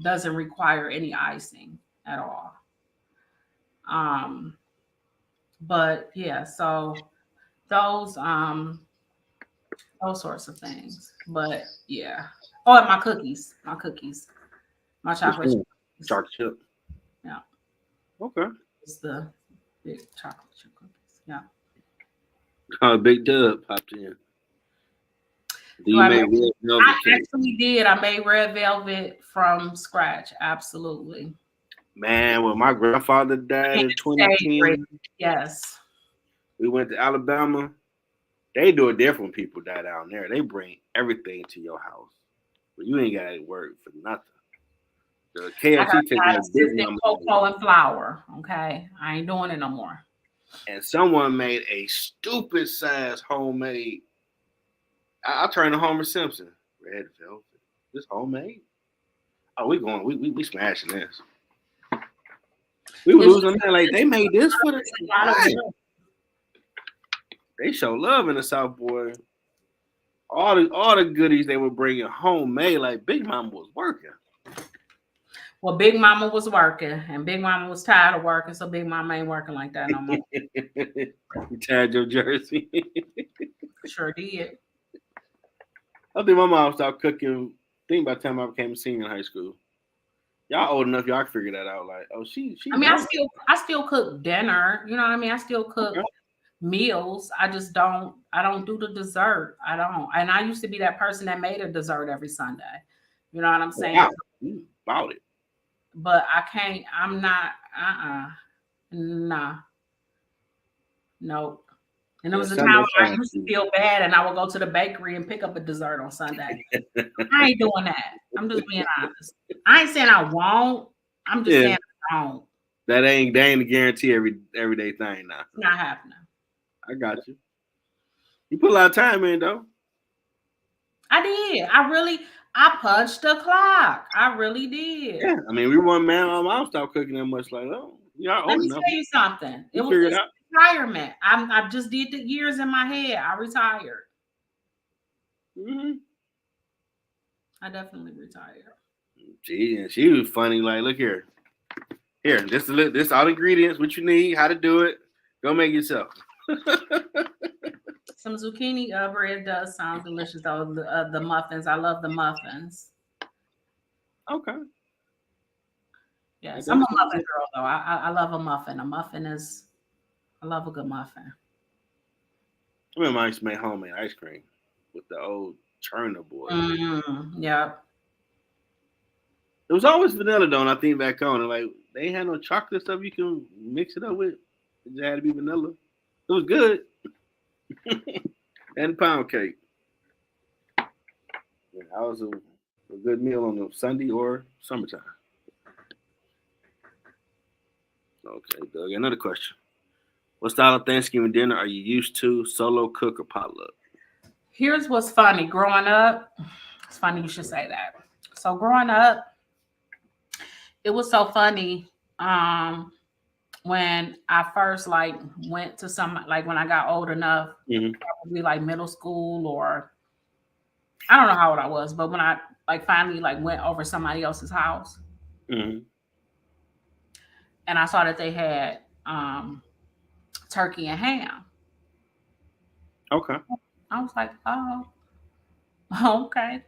doesn't require any icing at all. But yeah, so those sorts of things. But yeah. Oh, and my cookies. My chocolate chip. Chocolate chip. Yeah. Okay. It's the big chocolate chip cookies. Yeah. Big Dub popped in. I actually did. I made red velvet from scratch. Absolutely. Man, when my grandfather died in 2010, yes, we went to Alabama. They do it different when people die down there. They bring everything to your house, but you ain't got to work for nothing. The KFC taking cocoa and flour. Okay, I ain't doing it no more. And someone made a stupid size homemade. I turned to Homer Simpson. Red velvet. This homemade? Oh, we smashing this. We were losing that. Like, they made this for the. They show love in the South, boy. All the goodies they were bringing homemade. Like, Big Mama was working. Well, Big Mama was working, and Big Mama was tired of working, so Big Mama ain't working like that no more. You tied your jersey. Sure did. I think my mom stopped cooking. I think by the time I became a senior in high school. Y'all old enough, y'all can figure that out. Like, oh, she. I mean, I still cook dinner. You know what I mean? I still cook meals. I just don't. I don't do the dessert. I don't. And I used to be that person that made a dessert every Sunday. You know what I'm saying? Wow. About it. But I can't. I'm not. Nah. Nope. And there was a time when I used to feel bad, and I would go to the bakery and pick up a dessert on Sunday. I ain't doing that. I'm just being honest. I ain't saying I won't. I'm just saying I don't. That ain't a guarantee everyday thing now. It's not happening. I got you. You put a lot of time in though. I did. I punched the clock. I really did. Yeah, I mean, we weren't man. My mom stopped cooking that much. Like, oh, let me tell you something. It was retirement. I just did the years in my head. I retired. I definitely retired. She was funny. Like, look here. This all the ingredients. What you need? How to do it? Go make yourself. Some zucchini bread does sound delicious, though. The muffins. I love the muffins. Okay. Yes, I'm a muffin girl, though. I love a muffin. I love a good muffin. I remember I used to make homemade ice cream with the old churner board. Yeah. It was always vanilla, though, and I think back on it. Like, they ain't had no chocolate stuff you can mix it up with. It just had to be vanilla. It was good. And pound cake. Yeah, that was a good meal on a Sunday or summertime. Okay, Doug, another question. What style of Thanksgiving dinner are you used to? Solo cook or potluck? Here's what's funny. Growing up, it's funny you should say that. So growing up, it was so funny. When I first like went to some, like when I got old enough, probably like middle school, or I don't know how old I was, but when I like finally like went over somebody else's house, and I saw that they had turkey and ham. Okay. I was like, oh, okay,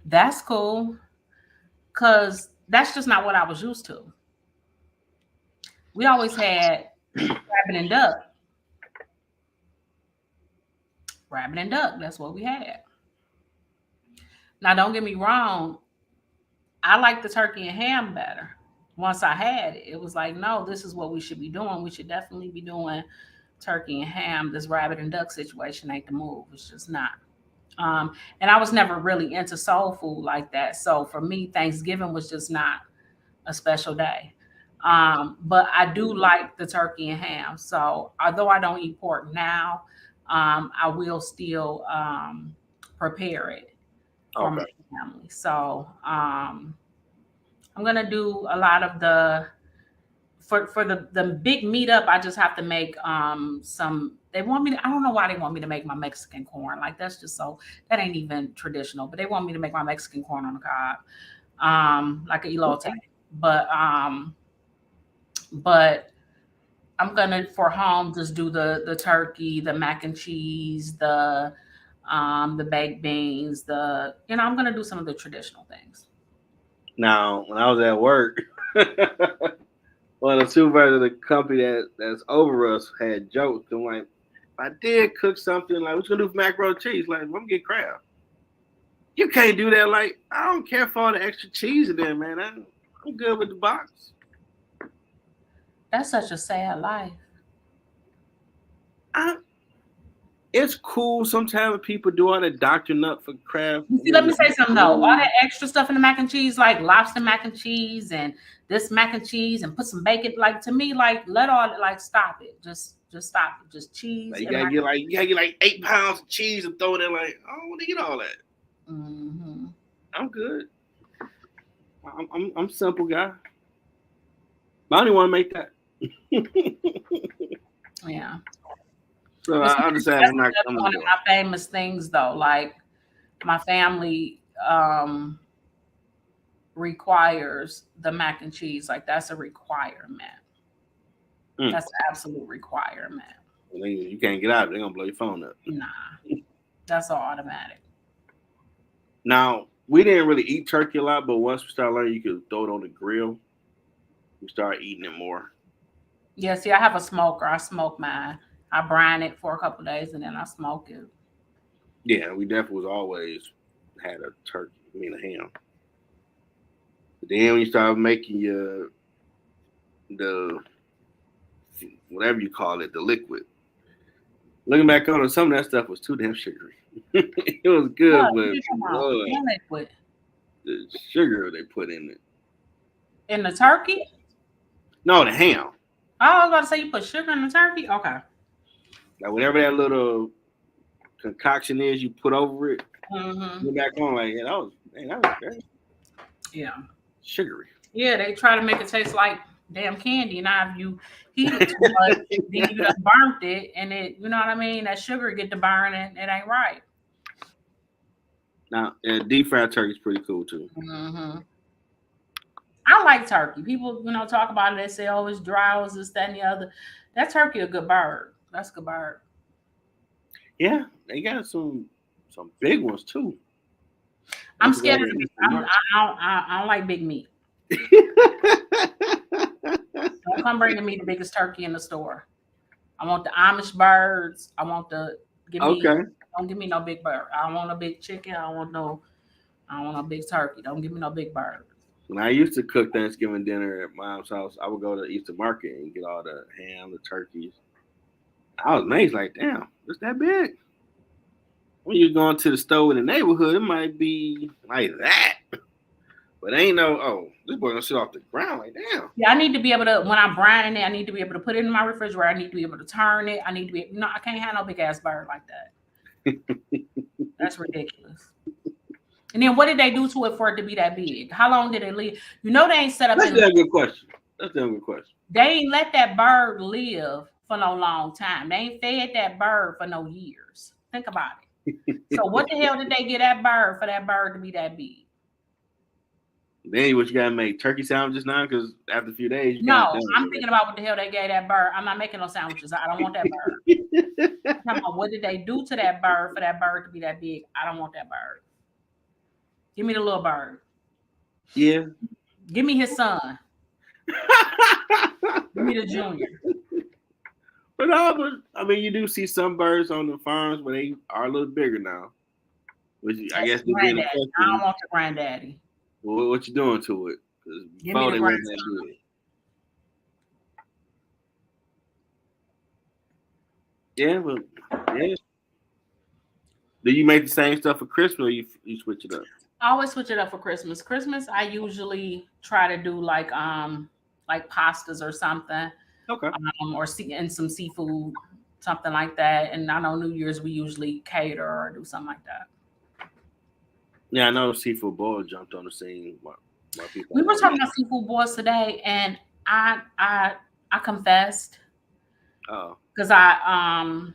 that's cool, because that's just not what I was used to. We always had rabbit and duck. Rabbit and duck, that's what we had. Now, don't get me wrong, I like the turkey and ham better. Once I had it, it was like, no, this is what we should be doing. We should definitely be doing turkey and ham. This rabbit and duck situation ain't the move. It's just not. And I was never really into soul food like that. So for me, Thanksgiving was just not a special day. But I do like the turkey and ham. So although I don't eat pork now, I will still prepare it for my family. So I'm gonna do a lot of the for the big meetup. I just have to make some. They want me to, I don't know why they want me to make my Mexican corn. Like that's just so, that ain't even traditional. But they want me to make my Mexican corn on the cob, like a elote. But I'm gonna for home just do the turkey, the mac and cheese, the baked beans, I'm gonna do some of the traditional things. Now, when I was at work, one of the supervisors of the company that's over us had jokes. I'm like, if I did cook something, like, what you gonna do for macaroni and cheese? Like, I'm gonna get crab. You can't do that. Like, I don't care for all the extra cheese in there, man. I'm good with the box. That's such a sad life. It's cool sometimes when people do all that doctoring up for crab. See, let me say something though. All that extra stuff in the mac and cheese, like lobster mac and cheese and this mac and cheese, and put some bacon. Like to me, like let all it, like stop it. Just stop it. Just cheese. Like, you gotta get like 8 pounds of cheese and throw it in. Like, I don't want to eat all that. I'm good. I'm simple guy. I don't want to make that. Yeah. So I understand. That's one of my famous things, though. Like my family requires the mac and cheese. Like that's a requirement. That's an absolute requirement. You can't get out of it. They're gonna blow your phone up. Nah, that's all automatic. Now we didn't really eat turkey a lot, but once we started learning, you could throw it on the grill. We started eating it more. Yeah, see, I have a smoker. I smoke mine. I brine it for a couple of days and then I smoke it. Yeah, we definitely was always had a turkey, a ham. But then when you start making the whatever you call it, the liquid. Looking back on it, some of that stuff was too damn sugary. It was good, but the sugar they put in it. In the turkey? No, the ham. Oh, I was about to say you put sugar in the turkey? Okay. Like whatever that little concoction is you put over it, go back on like, that was great. Yeah. Sugary. Yeah, they try to make it taste like damn candy. Now if you heat it too much, then you done burnt it, and it, you know what I mean? That sugar get to burn and it ain't right. Now, deep fried turkey is pretty cool too. I like turkey. People, talk about it. They say, "Oh, it's dry, it's this, that, and the other." That turkey a good bird. That's a good bird. Yeah, they got some big ones too. I'm scared of meat. I don't like big meat. Don't come bringing me the biggest turkey in the store. I want the Amish birds. I want don't give me no big bird. I don't want a big chicken. I don't want no big turkey. Don't give me no big bird. When I used to cook Thanksgiving dinner at mom's house, I would go to Easter Market and get all the ham, the turkeys. I was amazed, like, damn, it's that big. When you're going to the store in the neighborhood, it might be like that. But ain't no, this boy gonna sit off the ground like damn. Yeah, I need to be able to, when I'm brining it, I need to be able to put it in my refrigerator. I need to be able to turn it. I need to be, I can't have no big ass bird like that. That's ridiculous. And then what did they do to it for it to be that big? How long did it live? They ain't set up. That's a good question. That's a good question. They ain't let that bird live for no long time. They ain't fed that bird for no years. Think about it. So what the hell did they get that bird for that bird to be that big? Then what you gotta make turkey sandwiches now? Because after a few days, I'm thinking about what the hell they gave that bird. I'm not making no sandwiches. I don't want that bird. I'm talking about what did they do to that bird for that bird to be that big? I don't want that bird. Give me the little bird. Yeah. Give me his son. Give me the junior. But I mean, you do see some birds on the farms where they are a little bigger now. Which I guess they're being I don't want the granddaddy. Well, what you doing to it? Give me the grandson. Yeah, but yeah. Do you make the same stuff for Christmas, or you switch it up? I always switch it up for Christmas. Christmas, I usually try to do like pastas or something. Okay. Or and some seafood, something like that. And I know New Year's we usually cater or do something like that. Yeah, I know seafood boil jumped on the scene. We were talking about seafood boils today, and I confessed. Oh. Because I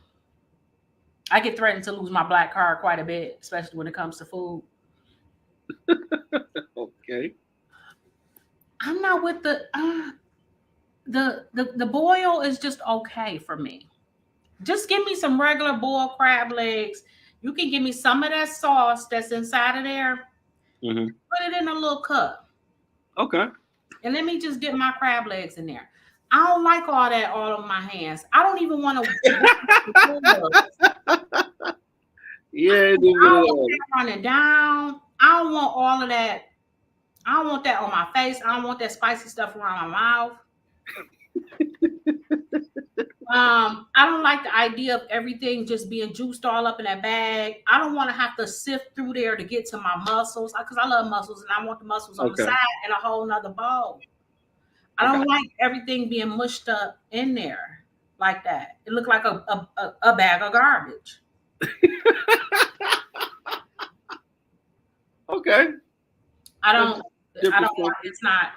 get threatened to lose my black card quite a bit, especially when it comes to food. Okay. I'm not with the boil is just okay for me. Just give me some regular boiled crab legs. You can give me some of that sauce that's inside of there. Mm-hmm. Put it in a little cup. Okay. And let me just get my crab legs in there. I don't like all that all over my hands. I don't even want to. Yeah, I don't want that running down. I don't want all of that. I don't want that on my face. I don't want that spicy stuff around my mouth. I don't like the idea of everything just being juiced all up in that bag. I don't want to have to sift through there to get to my mussels because I love mussels and I want the mussels on the side in a whole nother bowl. I don't like everything being mushed up in there like that. It looked like a bag of garbage. Okay. I don't want, it's not.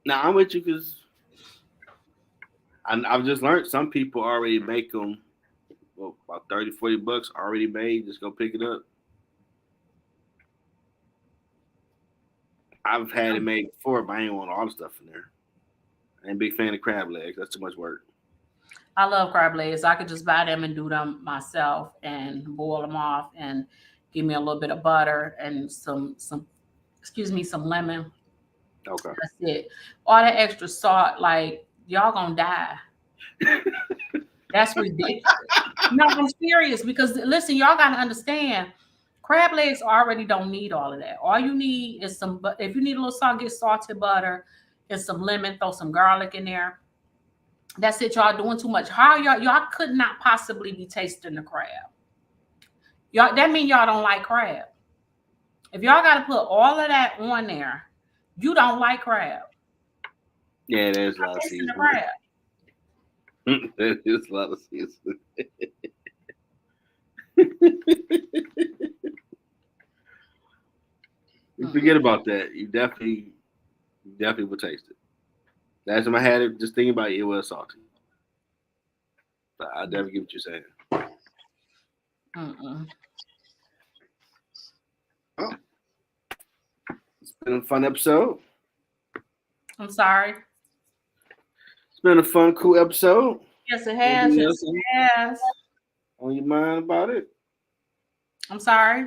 Now I'm with you because I've just learned some people already make them about $30-$40 already made. Just go pick it up. I've had it made before, but I ain't want all the stuff in there. I ain't a big fan of crab legs. That's too much work. I love crab legs. I could just buy them and do them myself and boil them off and give me a little bit of butter and some lemon. Okay. That's it. All that extra salt, like y'all gonna die. That's ridiculous. No, I'm serious because listen, y'all gotta understand. Crab legs already don't need all of that. All you need is some, but if you need a little salt, get salted butter and some lemon, throw some garlic in there. That's it. Y'all doing too much. How y'all could not possibly be tasting the crab. Y'all, that means y'all don't like crab. If y'all got to put all of that on there, you don't like crab. Yeah, there's a lot of seasoning. There is a lot of seasoning. You forget about that. You definitely will taste it. Last time I had it, just thinking about it, it was salty. But I definitely get what you're saying. Oh. It's been a fun episode. I'm sorry. It's been a fun, cool episode. Yes, it has. Yes, it has. On your mind about it? I'm sorry.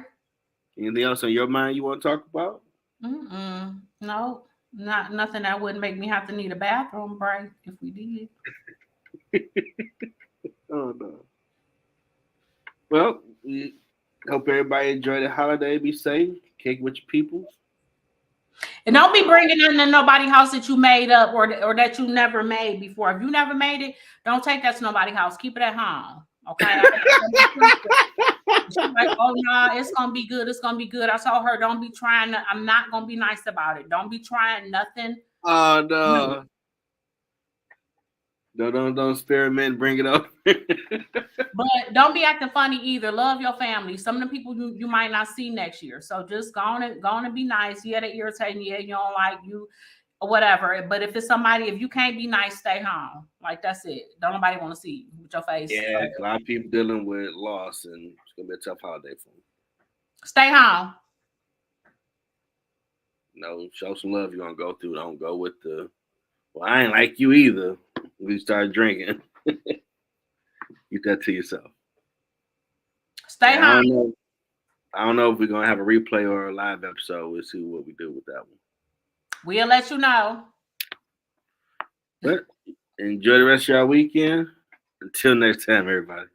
Anything else on your mind you want to talk about? No, nothing that wouldn't make me have to need a bathroom break if we did. Oh no. Well, we hope everybody enjoy the holiday. Be safe. Kick with your people. And don't be bringing in nobody's house that you made up or that you never made before. If you never made it, don't take that to nobody's house. Keep it at home. Okay. She's like, oh no, it's gonna be good. It's gonna be good. I told her, don't be trying to, I'm not gonna be nice about it. Don't be trying nothing. Oh no. Don't experiment, bring it up. But don't be acting funny either. Love your family. Some of the people you might not see next year. So just go on and be nice. Yeah, they irritating you, you don't like you or whatever. But if it's somebody, if you can't be nice, stay home. Like that's it. Don't nobody want to see you with your face. Yeah, a lot of people dealing with loss, and it's gonna be a tough holiday for them. Stay home. No, show some love. You're gonna go through. Don't go with the. Well, I ain't like you either. We start drinking. Keep that to yourself. Stay home. I don't know if we're gonna have a replay or a live episode. We'll see what we do with that one. We'll let you know. But enjoy the rest of your weekend. Until next time, everybody.